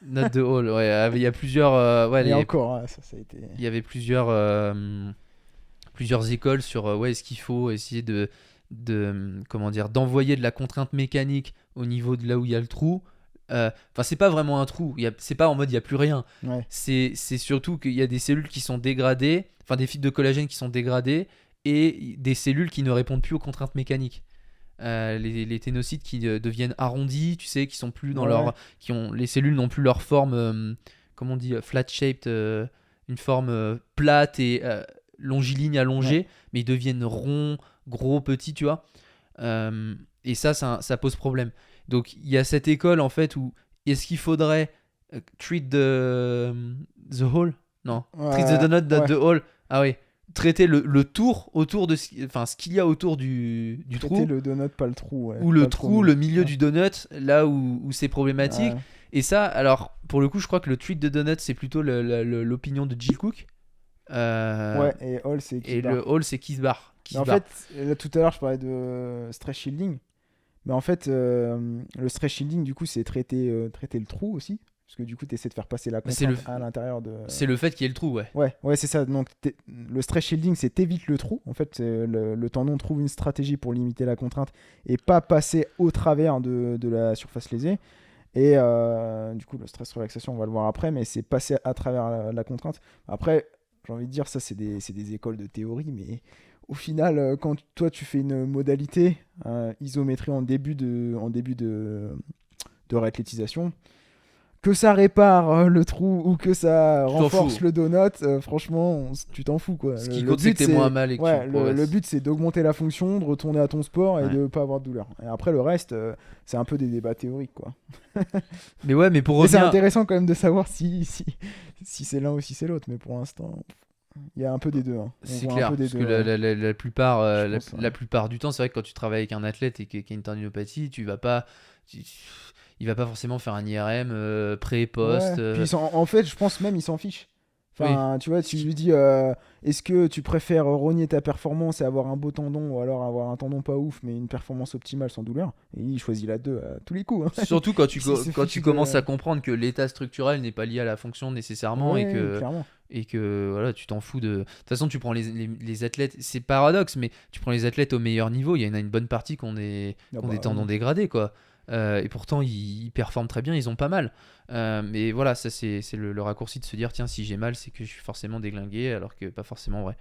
not the hole. Ouais, il y a plusieurs.
Et encore, ça a été.
Il y avait plusieurs écoles sur est-ce qu'il faut essayer comment dire, d'envoyer de la contrainte mécanique au niveau de là où il y a le trou. Enfin, c'est pas vraiment un trou. C'est pas en mode il y a plus rien.
Ouais.
C'est surtout qu'il y a des cellules qui sont dégradées, enfin des fibres de collagène qui sont dégradées et des cellules qui ne répondent plus aux contraintes mécaniques. Les ténocytes qui deviennent arrondis, tu sais, qui sont plus dans les cellules n'ont plus leur forme, comment on dit, flat shaped, une forme plate et longiligne allongée, mais ils deviennent ronds, gros, petits, tu vois. Et ça pose problème. Donc il y a cette école en fait où est-ce qu'il faudrait treat the hole? Non, treat the donut, not the hole. Ah oui. Traiter le tour autour de ce qu'il y a autour du trou.
Traiter le donut, pas le trou. Ouais.
Ou le trou, le milieu du donut, là où c'est problématique. Et ça, alors, pour le coup, je crois que le treat the donut, c'est plutôt l'opinion de Jill Cook.
Et Hall, c'est Keith Barr.
Et le Hall, c'est Keith Barr.
En fait, là, tout à l'heure, je parlais de stress shielding. Mais en fait, le stress shielding, du coup, c'est traiter le trou aussi. Parce que du coup, tu essaies de faire passer la contrainte à l'intérieur de...
C'est le fait qu'il y ait le trou, ouais.
Ouais, c'est ça. Donc, le stress shielding, c'est t'évites le trou. En fait, le tendon trouve une stratégie pour limiter la contrainte et pas passer au travers de la surface lésée. Et du coup, le stress relaxation, on va le voir après, mais c'est passer à travers la contrainte. Après, j'ai envie de dire, ça, c'est des écoles de théorie, mais au final, quand toi, tu fais une modalité isométrie en début de réathlétisation, que ça répare le trou ou que ça renforce le donut, franchement, tu t'en fous, quoi.
Ce qui compte, c'est que t'es moins mal et que
le but, c'est d'augmenter la fonction, de retourner à ton sport et de pas avoir de douleur. Et après, le reste, c'est un peu des débats théoriques, quoi.
mais pour revenir...
c'est intéressant quand même de savoir si c'est l'un ou si c'est l'autre, mais pour l'instant... Il y a un peu des deux.
C'est clair, parce que la plupart du temps, c'est vrai que quand tu travailles avec un athlète et qu'il y a une tendinopathie, il va pas forcément faire un IRM pré, post.
Puis en fait, je pense même il s'en fiche. Enfin, tu vois, tu lui dis est-ce que tu préfères rogner ta performance et avoir un beau tendon ou alors avoir un tendon pas ouf mais une performance optimale sans douleur? Et il choisit la 2 à tous les coups.
Surtout quand tu commences à comprendre que l'état structurel n'est pas lié à la fonction nécessairement et que voilà, tu t'en fous de... De toute façon, tu prends les athlètes, c'est paradoxe, mais tu prends les athlètes au meilleur niveau, il y en a une bonne partie qui ont des tendons dégradés, quoi. Et pourtant ils performent très bien, ils ont pas mal, mais voilà, ça c'est le raccourci de se dire tiens, si j'ai mal c'est que je suis forcément déglingué, alors que pas forcément vrai.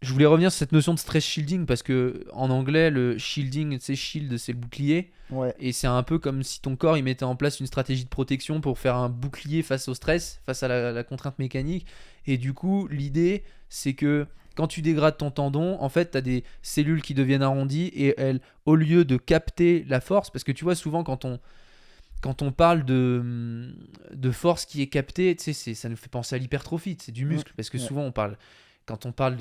Je voulais revenir sur cette notion de stress shielding parce que en anglais le shielding, c'est shield, c'est le bouclier, et c'est un peu comme si ton corps il mettait en place une stratégie de protection pour faire un bouclier face au stress, face à la contrainte mécanique. Et du coup l'idée c'est que quand tu dégrades ton tendon, en fait, tu as des cellules qui deviennent arrondies et elles, au lieu de capter la force, parce que tu vois, souvent, quand on parle de force qui est captée, tu sais, ça nous fait penser à l'hypertrophie, c'est du muscle, parce que souvent, quand on parle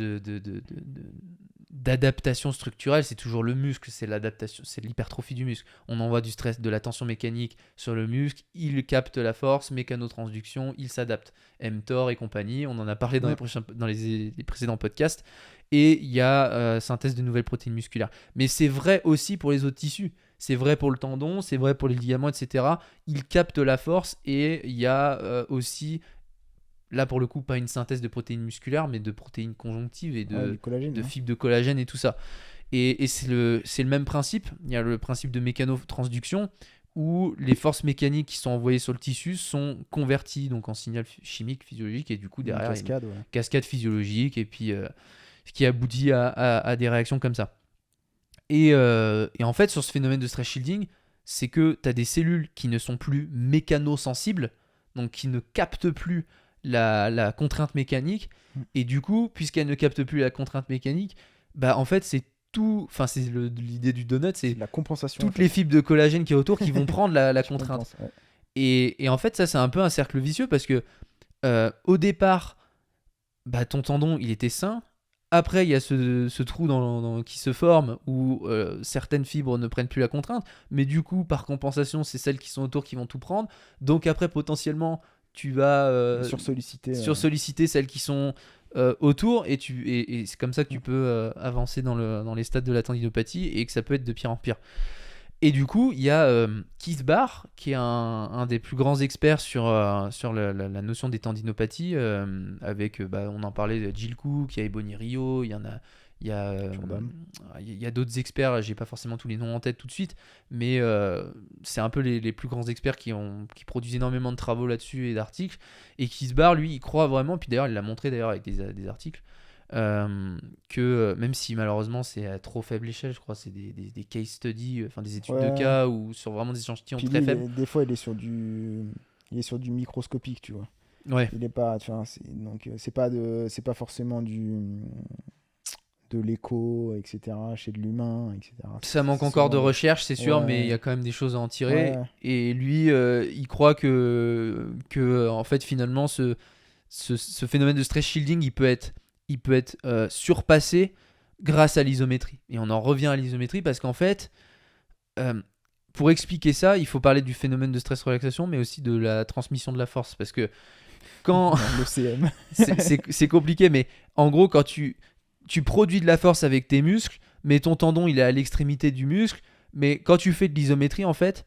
d'adaptation structurelle, c'est toujours le muscle, c'est l'adaptation, c'est l'hypertrophie du muscle. On envoie du stress, de la tension mécanique sur le muscle, il capte la force, mécanotransduction, il s'adapte. mTOR et compagnie, on en a parlé dans les précédents podcasts, et il y a synthèse de nouvelles protéines musculaires. Mais c'est vrai aussi pour les autres tissus, c'est vrai pour le tendon, c'est vrai pour les ligaments, etc. Il capte la force et il y a aussi... Là, pour le coup, pas une synthèse de protéines musculaires, mais de protéines conjonctives et de fibres de collagène et tout ça. Et c'est le même principe. Il y a le principe de mécanotransduction où les forces mécaniques qui sont envoyées sur le tissu sont converties donc en signal chimique, physiologique, et du coup, derrière,
cascade,
cascade physiologique, et puis ce qui aboutit à des réactions comme ça. Et en fait, sur ce phénomène de stress shielding, c'est que tu as des cellules qui ne sont plus mécanosensibles, donc qui ne captent plus la contrainte mécanique. Et du coup, puisqu'elles ne captent plus la contrainte mécanique, bah en fait, c'est tout. Enfin, c'est l'idée du donut, c'est
la compensation.
toutes les fibres de collagène qui est autour qui vont prendre la contrainte.
Pense, ouais.
Et en fait, ça, c'est un peu un cercle vicieux parce que au départ, bah, ton tendon, il était sain. Après, il y a ce trou qui se forme où certaines fibres ne prennent plus la contrainte. Mais du coup, par compensation, c'est celles qui sont autour qui vont tout prendre. Donc après, potentiellement, tu vas sursolliciter celles qui sont autour. Et c'est comme ça que tu peux avancer dans les stades de la tendinopathie et que ça peut être de pire en pire. Et du coup, il y a Keith Barr, qui est un des plus grands experts sur la notion des tendinopathies, avec, on en parlait, Jill Cook, il y a Ebony Rio, il y a d'autres experts, j'ai pas forcément tous les noms en tête tout de suite, mais c'est un peu les plus grands experts qui produisent énormément de travaux là-dessus et d'articles. Et Keith Barr, lui, il croit vraiment, puis d'ailleurs, il l'a montré d'ailleurs avec des articles, que même si malheureusement c'est à trop faible échelle, je crois, c'est des case studies, enfin des études de cas ou sur vraiment des échantillons
puis
très faibles.
Des fois, il est sur du microscopique, tu vois.
Ouais.
Il est pas, tu vois, donc c'est pas forcément de l'écho, etc. chez de l'humain, etc.
Ça manque encore de recherche, c'est sûr, mais il y a quand même des choses à en tirer. Ouais. Et lui, il croit que en fait, finalement, ce phénomène de stress shielding, il peut être surpassé grâce à l'isométrie. Et on en revient à l'isométrie parce qu'en fait, pour expliquer ça, il faut parler du phénomène de stress-relaxation, mais aussi de la transmission de la force. Parce que quand...
l'OCM.
c'est compliqué, mais en gros, quand tu produis de la force avec tes muscles, mais ton tendon, il est à l'extrémité du muscle, mais quand tu fais de l'isométrie, en fait,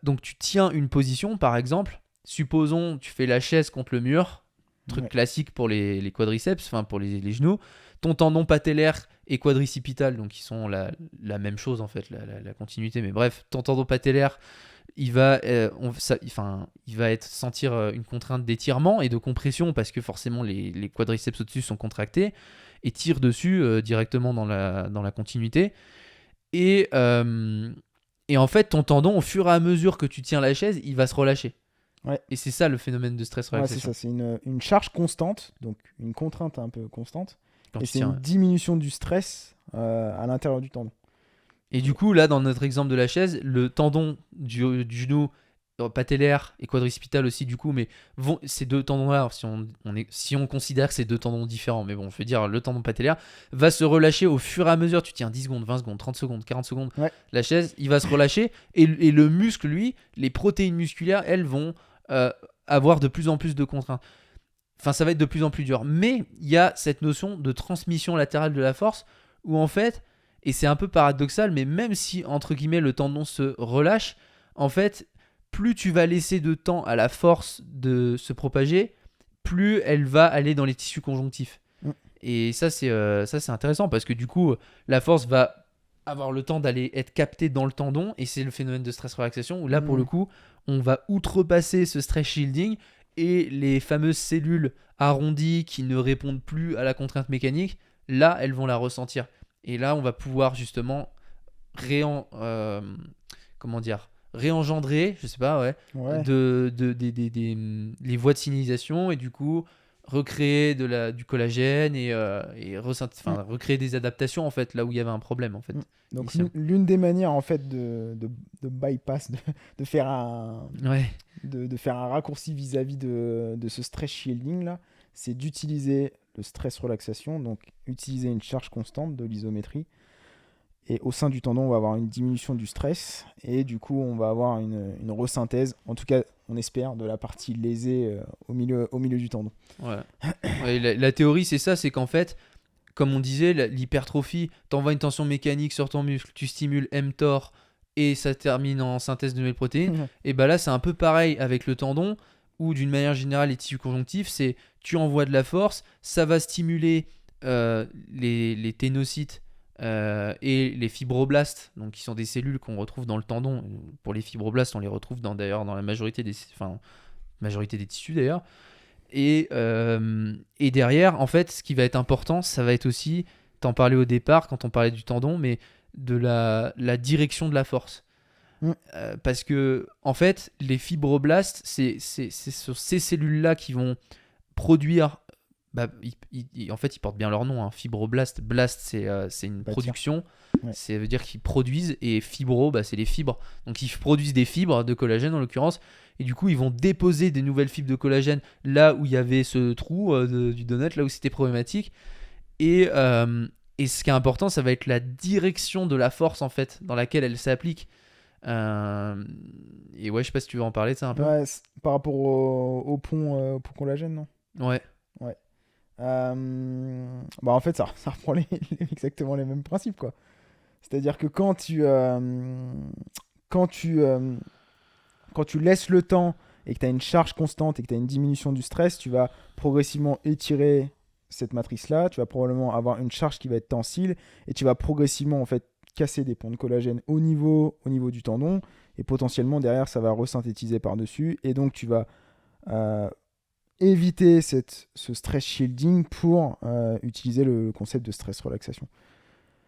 donc tu tiens une position, par exemple, supposons tu fais la chaise contre le mur, truc classique pour les quadriceps, enfin pour les genoux. Ton tendon patellaire et quadricipital, donc qui sont la même chose en fait, la continuité. Mais bref, ton tendon patellaire, il va sentir une contrainte d'étirement et de compression parce que forcément les quadriceps au-dessus sont contractés et tirent dessus directement dans la continuité. Et en fait, ton tendon, au fur et à mesure que tu tiens la chaise, il va se relâcher.
Ouais.
Et c'est ça le phénomène de stress-relaxation.
Ouais, c'est ça, c'est une charge constante, donc une contrainte un peu constante. Et c'est une diminution du stress à l'intérieur du tendon.
Et du coup, là, dans notre exemple de la chaise, le tendon du genou patellaire et quadricipital aussi, du coup, mais ces deux tendons-là, si on considère que c'est deux tendons différents, mais bon, je veux dire, le tendon patellaire va se relâcher au fur et à mesure. Tu tiens 10 secondes, 20 secondes, 30 secondes, 40 secondes.
Ouais.
La chaise, il va se relâcher. Et le muscle, lui, les protéines musculaires, elles vont avoir de plus en plus de contraintes. Enfin, ça va être de plus en plus dur. Mais il y a cette notion de transmission latérale de la force où en fait, et c'est un peu paradoxal, mais même si, entre guillemets, le tendon se relâche, en fait, plus tu vas laisser de temps à la force de se propager, plus elle va aller dans les tissus conjonctifs. Et ça, c'est intéressant parce que du coup, la force va avoir le temps d'aller être captée dans le tendon et c'est le phénomène de stress-relaxation où là, pour le coup, on va outrepasser ce stress shielding et les fameuses cellules arrondies qui ne répondent plus à la contrainte mécanique, là, elles vont la ressentir. Et là, on va pouvoir justement réengendrer, je sais pas, les voies de signalisation et du coup recréer du collagène et recréer des adaptations en fait là où il y avait un problème en fait.
Donc l'une des manières en fait de bypass, de faire de faire un raccourci vis-à-vis de ce stress shielding là, c'est d'utiliser le stress relaxation, donc utiliser une charge constante de l'isométrie. Et au sein du tendon, on va avoir une diminution du stress et du coup, on va avoir une resynthèse, en tout cas, on espère, de la partie lésée au milieu du tendon.
Ouais, la théorie, c'est ça, c'est qu'en fait, comme on disait, l'hypertrophie, t'envoies une tension mécanique sur ton muscle, tu stimules mTOR et ça termine en synthèse de nouvelles protéines. Et bah là, c'est un peu pareil avec le tendon, où d'une manière générale, les tissus conjonctifs, c'est tu envoies de la force, ça va stimuler les ténocytes et les fibroblastes, donc qui sont des cellules qu'on retrouve dans le tendon. Pour les fibroblastes, on les retrouve d'ailleurs dans la majorité des tissus d'ailleurs. Et derrière, en fait, ce qui va être important, ça va être aussi, t'en parlais au départ quand on parlait du tendon, mais de la direction de la force.
Mm.
Parce que, en fait, les fibroblastes, c'est sur ces cellules-là qui vont produire. Bah, en fait, ils portent bien leur nom. Hein. Fibroblast, blast, c'est une production.
Ouais.
Ça veut dire qu'ils produisent. Et fibro, bah, c'est les fibres. Donc, ils produisent des fibres de collagène en l'occurrence. Et du coup, ils vont déposer des nouvelles fibres de collagène là où il y avait ce trou du donut, là où c'était problématique. Et ce qui est important, ça va être la direction de la force, en fait, dans laquelle elle s'applique. Et ouais, je sais pas si tu veux en parler de ça un peu.
Ouais, par rapport au pont collagène, non?
Ouais.
Bah en fait, ça reprend exactement les mêmes principes, quoi. C'est-à-dire que quand tu laisses le temps et que tu as une charge constante et que tu as une diminution du stress, tu vas progressivement étirer cette matrice-là, tu vas probablement avoir une charge qui va être tensile et tu vas progressivement en fait casser des ponts de collagène au niveau du tendon et potentiellement derrière ça va resynthétiser par-dessus et donc tu vas éviter ce stress shielding pour utiliser le concept de stress relaxation.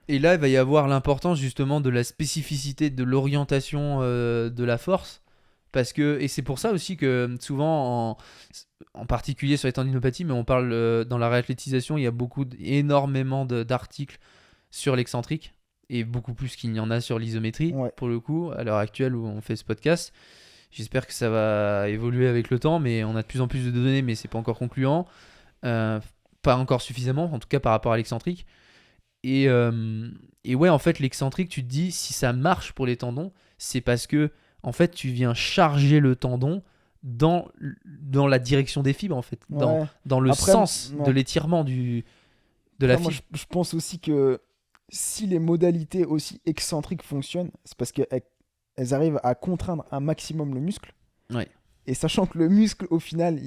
Et là, il va y avoir l'importance justement de la spécificité de l'orientation de la force. Et c'est pour ça aussi que souvent, en particulier sur les tendinopathies, mais on parle dans la réathlétisation, il y a énormément d'articles sur l'excentrique, et beaucoup plus qu'il n'y en a sur l'isométrie,
Ouais.
pour le coup, à l'heure actuelle où on fait ce podcast. J'espère que ça va évoluer avec le temps, mais on a de plus en plus de données, mais c'est pas encore concluant. Pas encore suffisamment, en tout cas par rapport à l'excentrique. Et ouais, en fait, l'excentrique, tu te dis, si ça marche pour les tendons, c'est parce que, en fait, tu viens charger le tendon dans la direction des fibres, en fait,
Ouais.
dans le
Après,
sens
ouais.
de l'étirement de la
Moi,
fibre.
je pense aussi que si les modalités aussi excentriques fonctionnent, c'est parce qu'elles arrivent à contraindre un maximum le muscle.
Ouais.
Et sachant que le muscle, au final,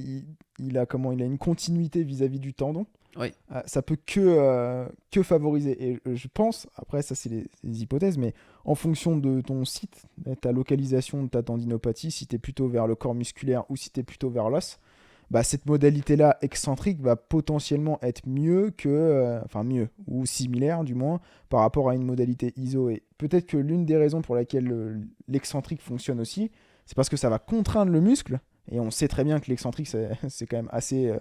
il a une continuité vis-à-vis du tendon,
Ouais.
ça peut que favoriser. Et je pense, après ça c'est des hypothèses, mais en fonction de ton site, de ta localisation de ta tendinopathie, si tu es plutôt vers le corps musculaire ou si tu es plutôt vers l'os, bah, cette modalité-là excentrique va potentiellement être mieux mieux, ou similaire du moins, par rapport à une modalité iso. Et peut-être que l'une des raisons pour laquelle l'excentrique fonctionne aussi, c'est parce que ça va contraindre le muscle, et on sait très bien que l'excentrique c'est quand même assez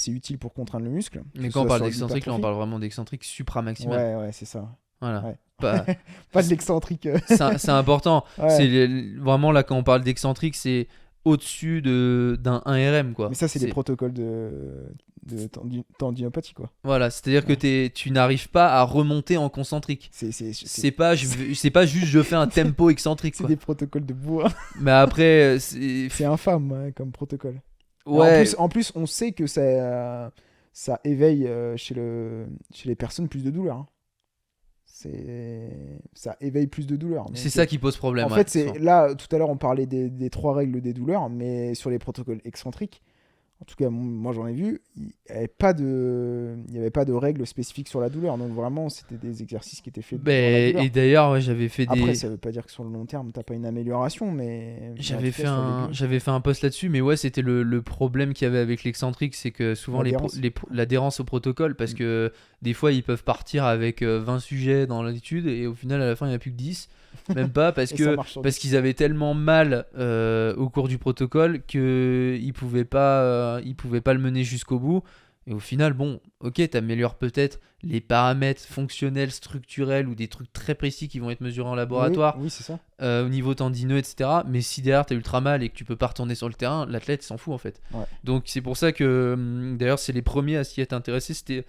utile pour contraindre le muscle.
Mais
que
quand on
ce
parle
soit sur
d'excentrique, là, on
l'hypertrophie.
parle vraiment d'excentrique supramaximal.
Ouais, c'est ça.
Voilà.
Ouais.
Pas...
Pas de l'excentrique.
c'est important.
Ouais.
C'est vraiment là, quand on parle d'excentrique, c'est au-dessus d'un 1RM, quoi.
Mais ça, c'est des protocoles de tendinopathie, quoi.
Voilà, c'est-à-dire que tu n'arrives pas à remonter en concentrique. C'est pas juste je fais un tempo excentrique,
C'est
quoi.
des protocoles de bourrin.
Mais après, c'est
C'est infâme comme protocole.
ouais.
En plus, on sait que ça éveille chez les personnes plus de douleur. Hein. Ça éveille plus de douleur.
C'est ça qui pose problème.
En fait, là, tout à l'heure, on parlait des 3 règles des douleurs, mais sur les protocoles excentriques, en tout cas, moi j'en ai vu, il n'y avait pas de règles spécifiques sur la douleur. Donc vraiment, c'était des exercices qui étaient faits pour la douleur.
Et d'ailleurs, ouais, j'avais fait
Après, ça veut pas dire que sur le long terme, t'as pas une amélioration, mais
j'avais fait un post là-dessus, mais ouais, c'était le problème qu'il y avait avec l'excentrique, c'est que souvent l'adhérence au protocole, parce que des fois ils peuvent partir avec 20 sujets dans l'étude et au final à la fin il n'y en a plus que 10, même pas, parce qu'ils avaient tellement mal au cours du protocole qu'ils pouvaient pas le mener jusqu'au bout. Et au final, bon, ok, t'améliores peut-être les paramètres fonctionnels, structurels ou des trucs très précis qui vont être mesurés en laboratoire,
oui, c'est ça.
au niveau tendineux, etc. Mais si derrière t'as ultra mal et que tu peux pas retourner sur le terrain, l'athlète s'en fout en fait.
Ouais.
Donc c'est pour ça que, d'ailleurs, c'est les premiers à s'y être intéressés. C'était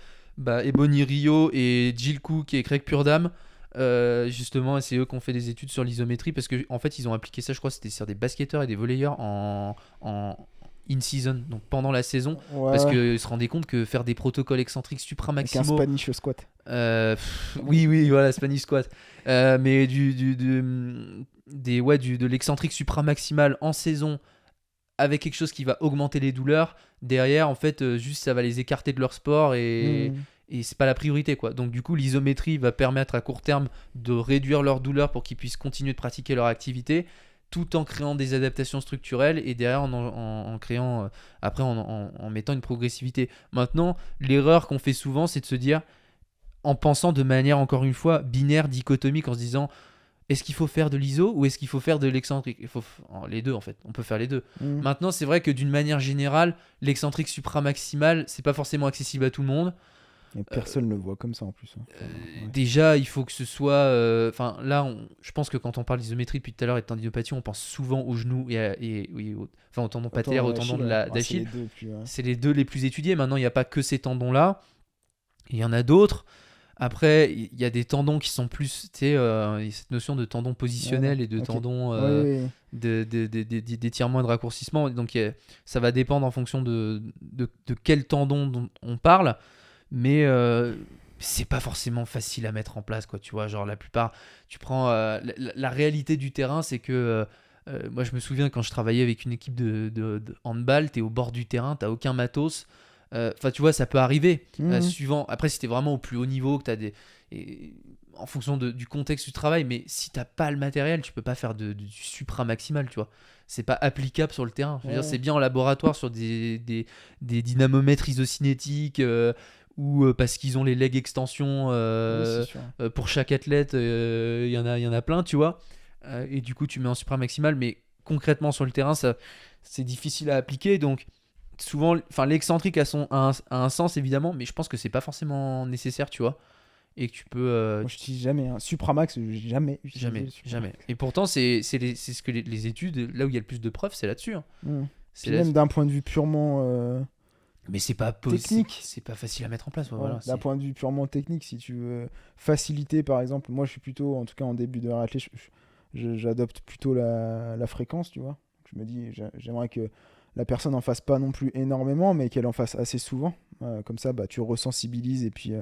Ebony Rio et Jill Cook et Craig Purdam. Justement, c'est eux qui ont fait des études sur l'isométrie parce que en fait ils ont appliqué ça, je crois, c'était sur des basketteurs et des volleyeurs en in-season, donc pendant la saison, parce qu'ils se rendaient compte que faire des protocoles excentriques supramaximaux...
Avec un Spanish squat.
Oui, voilà, Spanish squat. Mais de l'excentrique supramaximal en saison, avec quelque chose qui va augmenter les douleurs, derrière, en fait, juste ça va les écarter de leur sport et c'est pas la priorité, quoi. Donc du coup, l'isométrie va permettre à court terme de réduire leur douleur pour qu'ils puissent continuer de pratiquer leur activité. tout en créant des adaptations structurelles et derrière en créant, après en mettant une progressivité. Maintenant, l'erreur qu'on fait souvent, c'est de se dire, en pensant de manière, encore une fois, binaire, dichotomique, en se disant, est-ce qu'il faut faire de l'iso ou est-ce qu'il faut faire de l'excentrique? Les deux, en fait, on peut faire les deux. Maintenant, c'est vrai que d'une manière générale, l'excentrique supramaximal, c'est pas forcément accessible à tout le monde.
Et personne ne le voit comme ça en plus.
Déjà, il faut que ce soit. Enfin, là, je pense que quand on parle d'isométrie depuis tout à l'heure et de tendinopathie, on pense souvent aux genoux au tendon patellaire, au tendon d'Achille. C'est les deux les plus étudiés. Maintenant, il n'y a pas que ces tendons-là. Il y en a d'autres. Après, il y a des tendons qui sont plus. Tu sais, cette notion de tendon positionnel et de tendon d'étirement et de raccourcissement. Donc, ça va dépendre en fonction de quel tendon dont on parle. Mais c'est pas forcément facile à mettre en place, quoi, tu vois, genre la plupart, tu prends la réalité du terrain, c'est que moi je me souviens quand je travaillais avec une équipe de handball, t'es au bord du terrain, t'as aucun matos, enfin tu vois, ça peut arriver, suivant, après si t'es vraiment au plus haut niveau, que t'as en fonction du contexte du travail, mais si t'as pas le matériel, tu peux pas faire du supra maximal, tu vois. C'est pas applicable sur le terrain. Je veux dire, c'est bien en laboratoire sur des dynamomètres isocinétiques ou parce qu'ils ont les leg extensions pour chaque athlète, il y en a plein, tu vois. Et du coup, tu mets en supramaximal, mais concrètement sur le terrain, c'est difficile à appliquer. Donc, souvent, l'excentrique a un sens évidemment, mais je pense que c'est pas forcément nécessaire, tu vois. Et que tu peux.
Moi, je dis jamais. Supramax, jamais.
Jamais. Et pourtant, c'est ce que les études, là où il y a le plus de preuves, c'est là-dessus. Hein.
C'est même d'un point de vue purement.
Mais c'est pas
technique.
C'est pas facile à mettre en place. Voilà,
d'un point de vue purement technique, si tu veux faciliter, par exemple, moi je suis plutôt, en tout cas en début de réathlé, j'adopte plutôt la fréquence, tu vois. Je me dis, j'aimerais que la personne en fasse pas non plus énormément, mais qu'elle en fasse assez souvent. Comme ça, tu resensibilises et puis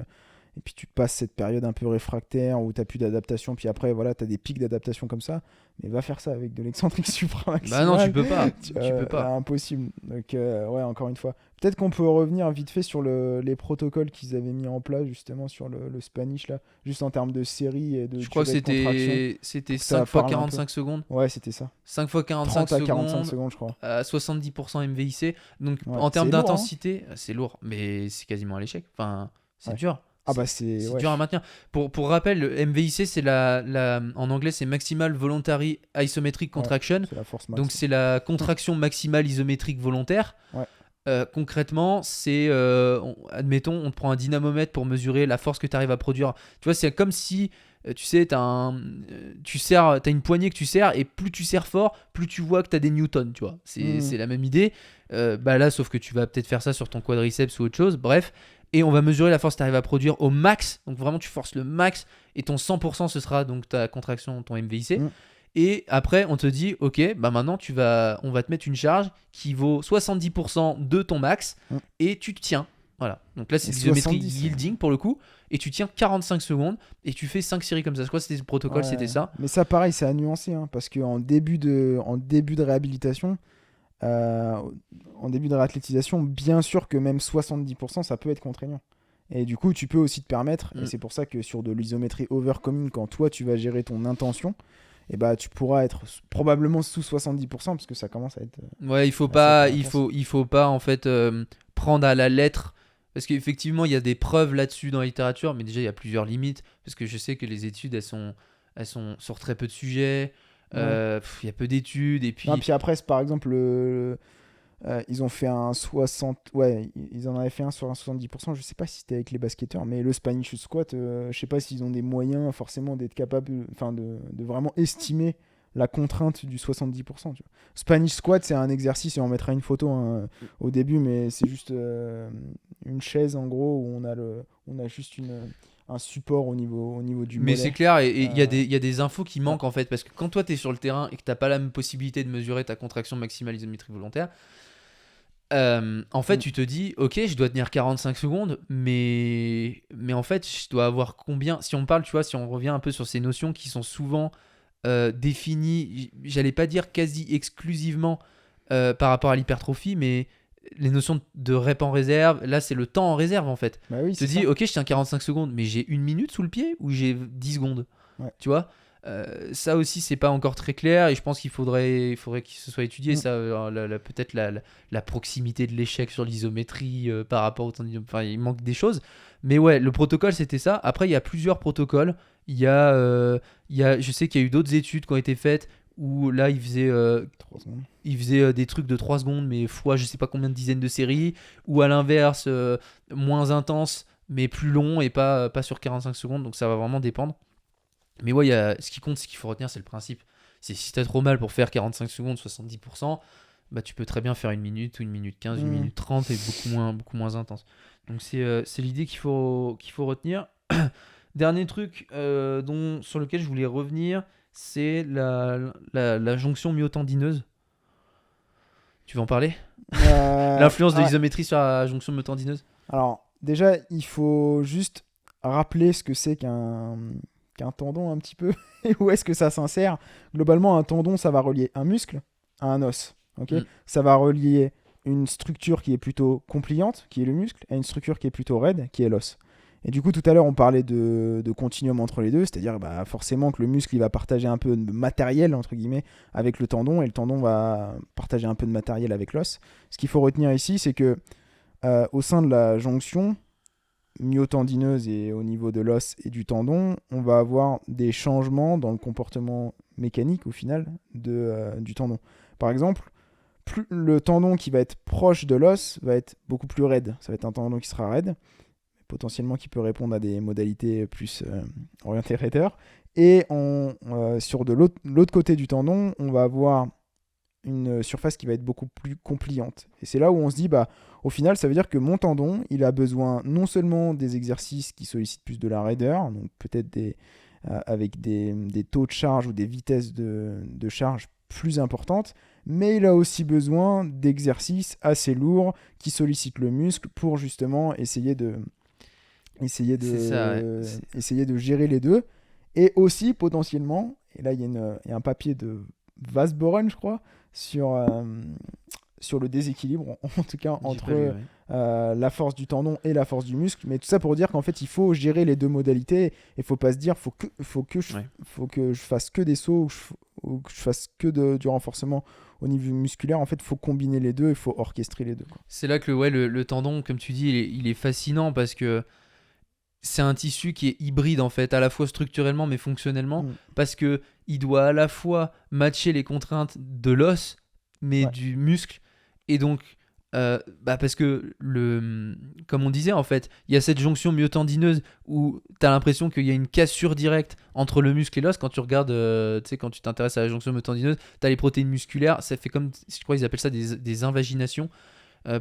tu passes cette période un peu réfractaire où tu n'as plus d'adaptation. Puis après, voilà, tu as des pics d'adaptation comme ça. Mais va faire ça avec de l'excentrique supramaximal.
Bah non, tu peux pas. Tu peux pas.
Impossible. Donc, ouais, encore une fois. Peut-être qu'on peut revenir vite fait sur les protocoles qu'ils avaient mis en place, justement, sur le Spanish, là. Juste en termes de série et de.
Je crois que c'était 5 x 45 secondes.
Ouais, c'était ça.
5 x 45
30 à 45 secondes, je crois.
À 70% MVIC. Donc, en termes d'intensité, c'est lourd. Mais c'est quasiment à l'échec. Enfin, c'est dur. C'est dur à maintenir. Pour rappel, le MVIC, c'est en anglais, c'est Maximal Voluntary Isometric Contraction.
C'est la force
donc, c'est la contraction maximale isométrique volontaire. Concrètement, c'est, admettons, on te prend un dynamomètre pour mesurer la force que tu arrives à produire. Tu vois, c'est comme si, tu sais, t'as une poignée que tu serres et plus tu serres fort, plus tu vois que tu as des newtons, tu vois. C'est la même idée. Là, sauf que tu vas peut-être faire ça sur ton quadriceps ou autre chose. Bref. Et on va mesurer la force que tu arrives à produire au max. Donc vraiment, tu forces le max. Et ton 100%, ce sera donc ta contraction, ton MVIC. Et après, on te dit, ok, maintenant, on va te mettre une charge qui vaut 70% de ton max. Et tu te tiens. Voilà. Donc là, c'est l'isométrie yielding pour le coup. Et tu tiens 45 secondes. Et tu fais 5 séries comme ça. Je crois que c'était le protocole, c'était ça.
Mais ça, pareil, c'est à nuancer. Parce qu'en début de réhabilitation... en début de réathlétisation, bien sûr que même 70%, ça peut être contraignant. Et du coup, tu peux aussi te permettre, et c'est pour ça que sur de l'isométrie overcoming, quand toi, tu vas gérer ton intention, tu pourras être probablement sous 70%, parce que ça commence à être...
Ouais, il faut pas en fait prendre à la lettre, parce qu'effectivement, il y a des preuves là-dessus dans la littérature, mais déjà, il y a plusieurs limites, parce que je sais que les études, elles sont sur très peu de sujets. Il y a peu d'études et puis
après par exemple ils ont fait un 60, ils en avaient fait un sur un 70%, je sais pas si c'était avec les basketteurs, mais le Spanish squat, je sais pas s'ils ont des moyens forcément d'être capables de vraiment estimer la contrainte du 70%, tu vois. Spanish squat, c'est un exercice et on mettra une photo au début, mais c'est juste une chaise en gros où on a juste un support au niveau du mollet.
Mais c'est clair, et il y a des infos qui manquent en fait, parce que quand toi tu es sur le terrain et que tu n'as pas la même possibilité de mesurer ta contraction maximale isométrique volontaire, en fait tu te dis ok, je dois tenir 45 secondes, mais en fait je dois avoir combien, si on parle, tu vois, si on revient un peu sur ces notions qui sont souvent définies, j'allais pas dire quasi exclusivement par rapport à l'hypertrophie, mais les notions de rep en réserve, là c'est le temps en réserve en fait.
Tu
te dis ok, je tiens 45 secondes, mais j'ai 1 minute sous le pied ou j'ai 10 secondes, tu vois. Ça aussi, c'est pas encore très clair et je pense qu'il faudrait que ce soit étudié. Ça, peut-être la proximité de l'échec sur l'isométrie par rapport au tendon. Enfin, il manque des choses. Mais ouais, le protocole, c'était ça. Après, il y a plusieurs protocoles. Je sais qu'il y a eu d'autres études qui ont été faites où là, il faisait des trucs de 3 secondes, mais fois je sais pas combien de dizaines de séries. Ou à l'inverse, moins intense, mais plus long et pas sur 45 secondes. Donc ça va vraiment dépendre. Mais ouais, ce qui compte, ce qu'il faut retenir, c'est le principe. C'est si t'as trop mal pour faire 45 secondes, 70%, bah tu peux très bien faire 1 minute ou 1 minute 15, 1 minute 30 et beaucoup moins intense. Donc c'est l'idée qu'il faut retenir. Dernier truc sur lequel je voulais revenir, c'est la jonction myotendineuse. Tu veux en parler ? L'influence de l'isométrie sur la jonction myotendineuse.
Alors, déjà, il faut juste rappeler ce que c'est qu'un tendon un petit peu et où est-ce que ça s'insère. Globalement, un tendon, ça va relier un muscle à un os. Okay, ça va relier une structure qui est plutôt compliante, qui est le muscle, à une structure qui est plutôt raide, qui est l'os. Et du coup, tout à l'heure, on parlait de continuum entre les deux, c'est-à-dire forcément que le muscle il va partager un peu de matériel, entre guillemets, avec le tendon, et le tendon va partager un peu de matériel avec l'os. Ce qu'il faut retenir ici, c'est que au sein de la jonction myotendineuse et au niveau de l'os et du tendon, on va avoir des changements dans le comportement mécanique, au final, du tendon. Par exemple, plus le tendon qui va être proche de l'os va être beaucoup plus raide. Ça va être un tendon qui sera raide, potentiellement qui peut répondre à des modalités plus orientées raideur. Et sur l'autre côté du tendon, on va avoir une surface qui va être beaucoup plus compliante. Et c'est là où on se dit, au final, ça veut dire que mon tendon, il a besoin non seulement des exercices qui sollicitent plus de la raideur, donc peut-être avec des taux de charge ou des vitesses de charge plus importantes, mais il a aussi besoin d'exercices assez lourds qui sollicitent le muscle pour justement essayer de gérer les deux. Et aussi potentiellement, et là il y a un papier de Vasboren, je crois, sur le déséquilibre, en tout cas entre la force du tendon et la force du muscle. Mais tout ça pour dire qu'en fait, il faut gérer les deux modalités. Il ne faut pas se dire faut que je fasse que des sauts ou que je fasse que du renforcement au niveau musculaire. En fait, il faut combiner les deux, il faut orchestrer les deux, quoi.
C'est là que le tendon, comme tu dis, il est fascinant parce que c'est un tissu qui est hybride en fait, à la fois structurellement mais fonctionnellement, parce que il doit à la fois matcher les contraintes de l'os mais du muscle, et donc parce que comme on disait en fait, il y a cette jonction myotendineuse où tu as l'impression qu'il y a une cassure directe entre le muscle et l'os. Quand tu regardes, quand tu t'intéresses à la jonction myotendineuse, tu as les protéines musculaires, ça fait comme, je crois ils appellent ça des invaginations,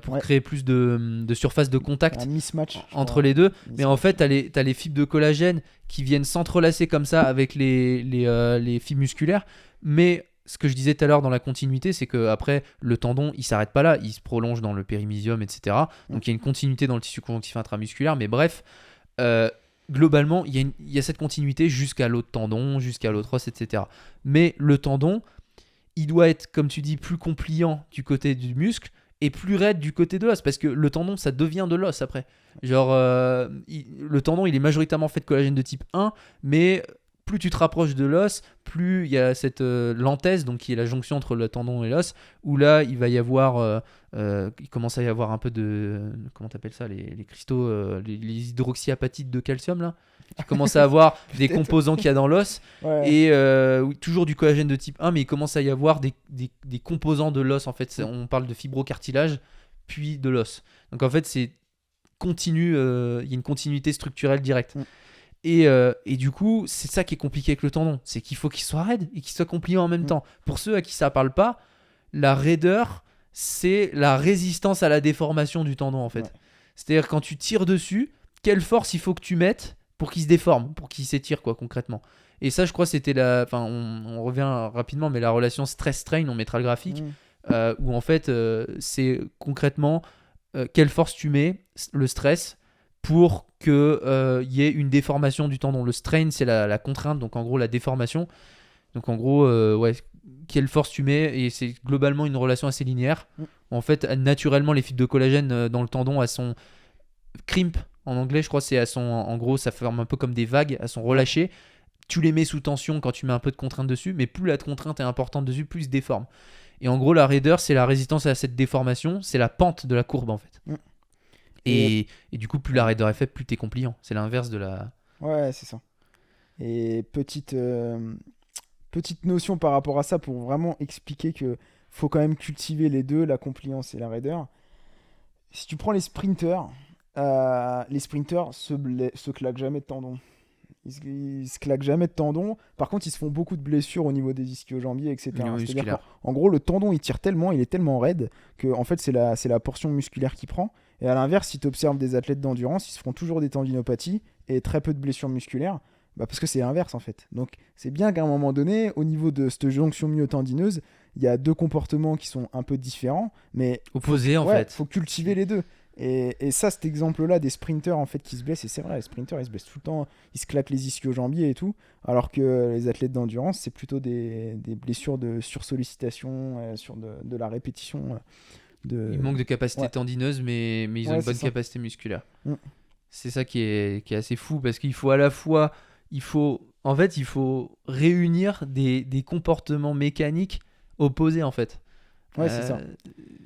pour créer plus de surface de contact,
un mismatch
entre les deux. Mais en fait, t'as les fibres de collagène qui viennent s'entrelacer comme ça avec les fibres musculaires. Mais ce que je disais tout à l'heure dans la continuité, c'est qu'après, le tendon, il s'arrête pas là, il se prolonge dans le périmysium, etc. Donc il y a une continuité dans le tissu conjonctif intramusculaire. Mais bref, globalement, il y a cette continuité jusqu'à l'autre tendon, jusqu'à l'autre os, etc. Mais le tendon, il doit être, comme tu dis, plus compliant du côté du muscle et plus raide du côté de l'os, parce que le tendon, ça devient de l'os après. Genre, le tendon, il est majoritairement fait de collagène de type 1, mais plus tu te rapproches de l'os, plus il y a cette lentèse, donc qui est la jonction entre le tendon et l'os, où là, il va y avoir, il commence à y avoir un peu de, comment t'appelles ça, les cristaux, les hydroxyapatites de calcium, là. Tu commences à avoir des composants qu'il y a dans l'os, et toujours du collagène de type 1, mais il commence à y avoir des composants de l'os. En fait, on parle de fibrocartilage, puis de l'os. Donc en fait, c'est continu, il y a une continuité structurelle directe. Et du coup, c'est ça qui est compliqué avec le tendon, c'est qu'il faut qu'il soit raide et qu'il soit compliant en même temps. Pour ceux à qui ça parle pas, la raideur, c'est la résistance à la déformation du tendon, en fait. C'est-à-dire quand tu tires dessus, quelle force il faut que tu mettes pour qu'il se déforme, pour qu'il s'étire, quoi, concrètement. Et ça, je crois, c'était on revient rapidement, mais la relation stress-strain, on mettra le graphique, où en fait, c'est concrètement quelle force tu mets, le stress, pour qu'il y ait une déformation du tendon. Le strain, c'est la contrainte, donc en gros, la déformation. Donc en gros, quelle force tu mets, et c'est globalement une relation assez linéaire. En fait, naturellement, les fibres de collagène dans le tendon, elles sont crimp. En anglais, je crois, en gros, ça forme un peu comme des vagues, elles sont relâchées. tu les mets sous tension quand tu mets un peu de contrainte dessus, mais plus la contrainte est importante dessus, plus il se déforme. Et en gros, la raideur, c'est la résistance à cette déformation, c'est la pente de la courbe en fait.
Mm.
Et du coup, plus la raideur est faible, plus t'es compliant. C'est l'inverse de la...
Ouais, c'est ça. Et petite notion par rapport à ça pour vraiment expliquer que faut quand même cultiver les deux, la compliance et la raideur. Si tu prends les sprinters se claquent jamais de tendon. Ils se claquent jamais de tendon. Par contre, ils se font beaucoup de blessures au niveau des ischio-jambiers, etc. C'est-à-dire
musculaire.
qu'en gros, le tendon, il tire tellement, il est tellement raide que en fait, c'est la portion musculaire qui prend. Et à l'inverse, si tu observes des athlètes d'endurance, ils se font toujours des tendinopathies et très peu de blessures musculaires. Bah parce que c'est l'inverse en fait. Donc c'est bien qu'à un moment donné, au niveau de cette jonction myotendineuse, il y a deux comportements qui sont un peu différents, mais
Opposé en fait.
faut cultiver les deux. Et ça, cet exemple-là des sprinters en fait qui se blessent, et c'est vrai, les sprinters ils se blessent tout le temps, ils se claquent les ischio-jambiers et tout, alors que les athlètes d'endurance, c'est plutôt des blessures de sursollicitation, sur de la répétition.
Ils manquent de capacité
Ouais.
tendineuse, mais ils ont
Ouais,
une
c'est
bonne
ça.
capacité musculaire.
Mm.
C'est ça qui est assez fou, parce qu'il faut à la fois... En fait, il faut réunir des comportements mécaniques opposés en fait.
Ouais, c'est ça.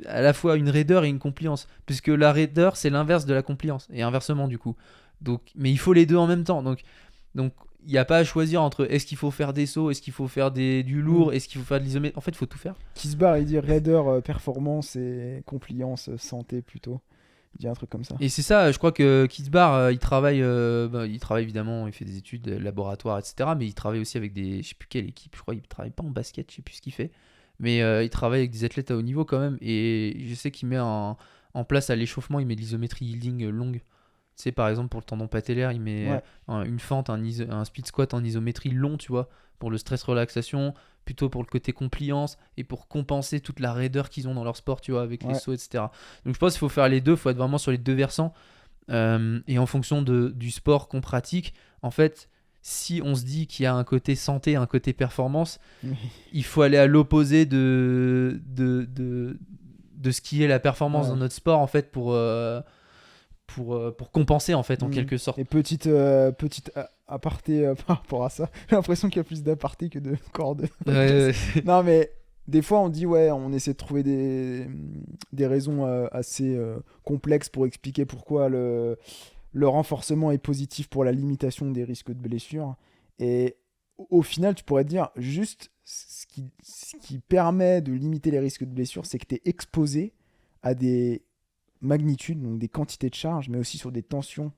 À la fois une raideur et une compliance, puisque la raideur c'est l'inverse de la compliance et inversement du coup. Donc, mais il faut les deux en même temps. Donc il n'y a pas à choisir entre est-ce qu'il faut faire des sauts, est-ce qu'il faut faire du lourd, est-ce qu'il faut faire de l'isométrie. En fait, il faut tout faire.
Kisbar, il dit raideur, performance et compliance, santé plutôt. Il dit un truc comme ça.
Et c'est ça, je crois que Kitzbar, il travaille évidemment, il fait des études laboratoires, etc. Mais il travaille aussi avec des, je sais plus quelle équipe, je crois, il travaille pas en basket, je sais plus ce qu'il fait. Mais il travaille avec des athlètes à haut niveau quand même. Et je sais qu'il met en place à l'échauffement, il met de l'isométrie yielding longue. Tu sais, par exemple, pour le tendon patellaire, il met
Ouais.
une fente, un split squat en isométrie long, tu vois, pour le stress relaxation, plutôt pour le côté compliance et pour compenser toute la raideur qu'ils ont dans leur sport, tu vois, avec les
Ouais.
sauts, etc. Donc je pense qu'il faut faire les deux, il faut être vraiment sur les deux versants. Et en fonction du sport qu'on pratique, en fait, si on se dit qu'il y a un côté santé, un côté performance, il faut aller à l'opposé de ce qui est la performance
Ouais.
dans notre sport, en fait, pour compenser, en fait, en
Mm.
quelque sorte.
Et petite aparté par rapport à ça. J'ai l'impression qu'il y a plus d'aparté que de cordes.
Ouais,
Non, mais des fois, on dit, ouais, on essaie de trouver des raisons assez complexes pour expliquer pourquoi le renforcement est positif pour la limitation des risques de blessure. Et au final, tu pourrais te dire, juste ce qui permet de limiter les risques de blessure, c'est que tu es exposé à des magnitudes, donc des quantités de charge, mais aussi sur des tensions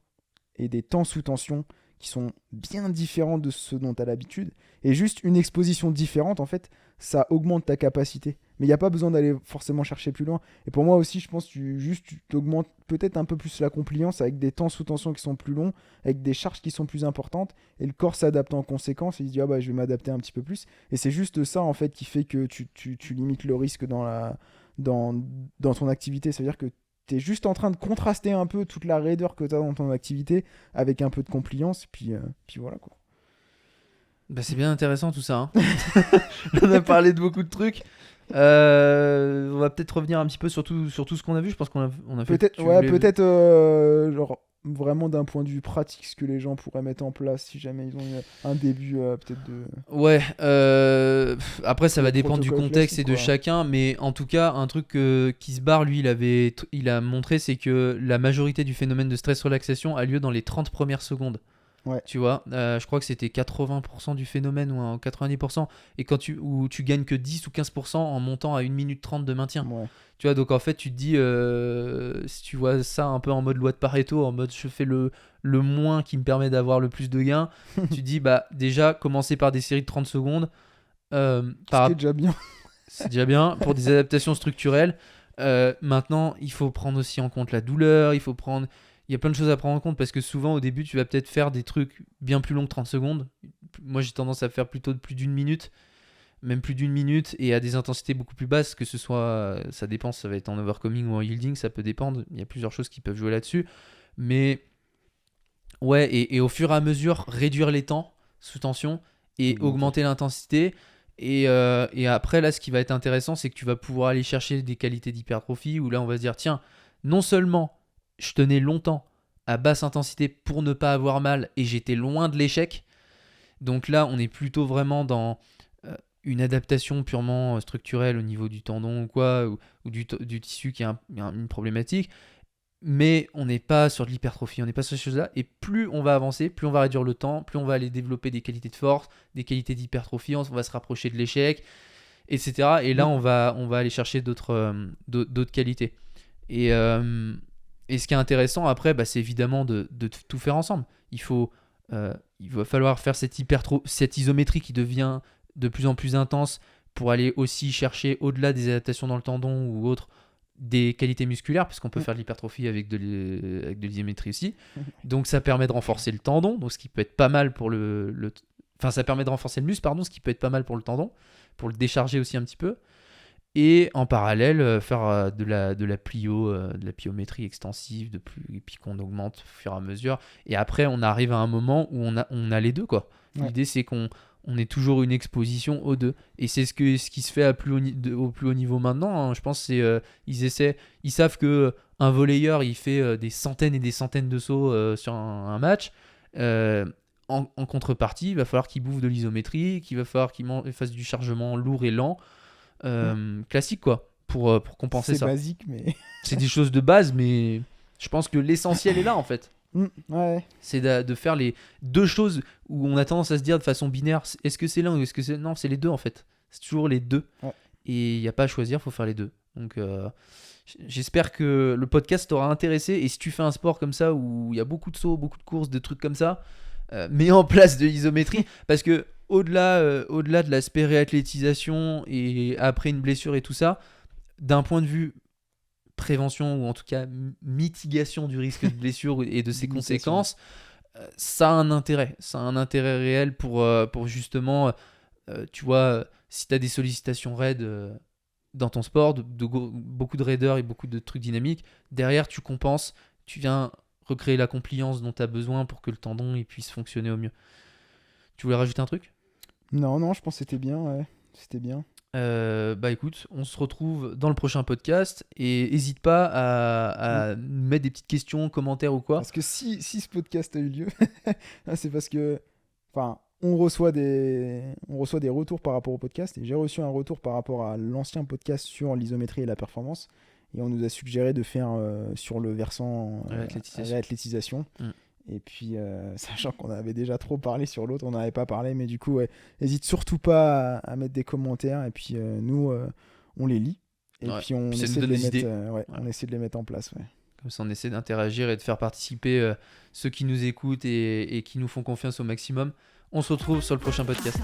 et des temps sous tension qui sont bien différents de ce dont tu as l'habitude. Et juste une exposition différente, en fait, ça augmente ta capacité. Mais il n'y a pas besoin d'aller forcément chercher plus loin. Et pour moi aussi, je pense que tu augmentes peut-être un peu plus la compliance avec des temps sous tension qui sont plus longs, avec des charges qui sont plus importantes, et le corps s'adapte en conséquence, et il se dit, ah bah, je vais m'adapter un petit peu plus. Et c'est juste ça, en fait, qui fait que tu limites le risque dans ton activité. C'est-à-dire que tu es juste en train de contraster un peu toute la raideur que tu as dans ton activité avec un peu de compliance, puis voilà quoi.
Bah, c'est bien intéressant tout ça. Hein. On a parlé de beaucoup de trucs. On va peut-être revenir un petit peu sur tout ce qu'on a vu. Je pense on a fait.
Peut-être,
tu
ouais,
voulais-
peut-être genre vraiment d'un point de vue pratique, ce que les gens pourraient mettre en place si jamais ils ont un début peut-être de
Ouais. Après, ça
Le
va dépendre du
protocole
contexte et
classique,
de
quoi.
chacun, mais en tout cas, un truc qui se barre, lui, il a montré, c'est que la majorité du phénomène de stress-relaxation a lieu dans les 30 premières secondes.
Ouais.
Tu vois, je crois que c'était 80% du phénomène ou 90%, et où tu gagnes que 10 ou 15% en montant à 1 minute 30 de maintien.
Ouais.
Tu vois, donc en fait, tu te dis, si tu vois ça un peu en mode loi de Pareto, en mode je fais le moins qui me permet d'avoir le plus de gains, tu te dis, bah déjà, commencer par des séries de 30 secondes,
Ce qui est déjà bien.
c'est déjà bien pour des adaptations structurelles. Maintenant, il faut prendre aussi en compte la douleur, il y a plein de choses à prendre en compte parce que souvent au début tu vas peut-être faire des trucs bien plus longs que 30 secondes. Moi j'ai tendance à faire plutôt de plus d'une minute, même plus d'une minute et à des intensités beaucoup plus basses, que ce soit, ça dépend, ça va être en overcoming ou en yielding, ça peut dépendre, il y a plusieurs choses qui peuvent jouer là-dessus. Mais ouais, et au fur et à mesure réduire les temps sous tension et augmenter l'intensité. Et après là ce qui va être intéressant c'est que tu vas pouvoir aller chercher des qualités d'hypertrophie où là on va se dire tiens, non seulement je tenais longtemps à basse intensité pour ne pas avoir mal et j'étais loin de l'échec, Donc là, on est plutôt vraiment dans une adaptation purement structurelle au niveau du tendon ou quoi, ou du tissu qui a une problématique. Mais on n'est pas sur de l'hypertrophie, on n'est pas sur ces choses-là. Et plus on va avancer, plus on va réduire le temps, plus on va aller développer des qualités de force, des qualités d'hypertrophie, on va se rapprocher de l'échec, etc. Et là, on va aller chercher d'autres qualités. Et ce qui est intéressant après, c'est évidemment de tout faire ensemble. Il va falloir faire cette isométrie qui devient de plus en plus intense pour aller aussi chercher au-delà des adaptations dans le tendon ou autres, des qualités musculaires, puisqu'on peut faire de l'hypertrophie avec de l'isométrie aussi. Donc ça permet de renforcer le tendon, donc ce qui peut être pas mal pour ça permet de renforcer le muscle, ce qui peut être pas mal pour le tendon, pour le décharger aussi un petit peu. Et en parallèle, faire de la pliométrie extensive, et puis qu'on augmente au fur et à mesure. Et après, on arrive à un moment où on a les deux, quoi. Ouais. L'idée, c'est qu'on ait toujours une exposition aux deux. Et c'est ce qui se fait au plus haut niveau maintenant. Hein. Je pense c'est ils savent que un volleyeur, il fait des centaines et des centaines de sauts sur un match. En contrepartie, il va falloir qu'il bouffe de l'isométrie, qu'il va falloir qu'il fasse du chargement lourd et lent. Classique quoi pour compenser ça.
C'est basique mais
c'est des choses de base, mais je pense que l'essentiel est là en fait.
Ouais.
C'est de faire les deux choses où on a tendance à se dire de façon binaire, est-ce que c'est l'un ou est-ce que c'est... Non, c'est les deux en fait, c'est toujours les deux. Ouais. Et il n'y a pas à choisir, faut faire les deux. Donc j'espère que le podcast t'aura intéressé, et si tu fais un sport comme ça où il y a beaucoup de sauts, beaucoup de courses, de trucs comme ça, mets en place de l'isométrie, parce que au-delà de l'aspect réathlétisation et après une blessure et tout ça, d'un point de vue prévention ou en tout cas mitigation du risque de blessure et de ses conséquences, ça a un intérêt. Ça a un intérêt réel pour justement, tu vois, si tu as des sollicitations raides dans ton sport, beaucoup de raideurs et beaucoup de trucs dynamiques, derrière tu compenses, tu viens recréer la compliance dont tu as besoin pour que le tendon il puisse fonctionner au mieux. Tu voulais rajouter un truc ?
Non, je pense que c'était bien, ouais. C'était bien.
Écoute, on se retrouve dans le prochain podcast, et n'hésite pas à mettre des petites questions, commentaires ou quoi.
Parce que si ce podcast a eu lieu, c'est parce que on reçoit des retours par rapport au podcast, et j'ai reçu un retour par rapport à l'ancien podcast sur l'isométrie et la performance, et on nous a suggéré de faire sur le versant réathlétisation. Et puis, sachant qu'on avait déjà trop parlé sur l'autre, on n'avait pas parlé, mais du coup, n'hésite surtout pas à mettre des commentaires, et puis nous, on les lit, et puis on essaie de les mettre en place. Ouais.
Comme ça, on essaie d'interagir et de faire participer ceux qui nous écoutent et qui nous font confiance au maximum. On se retrouve sur le prochain podcast.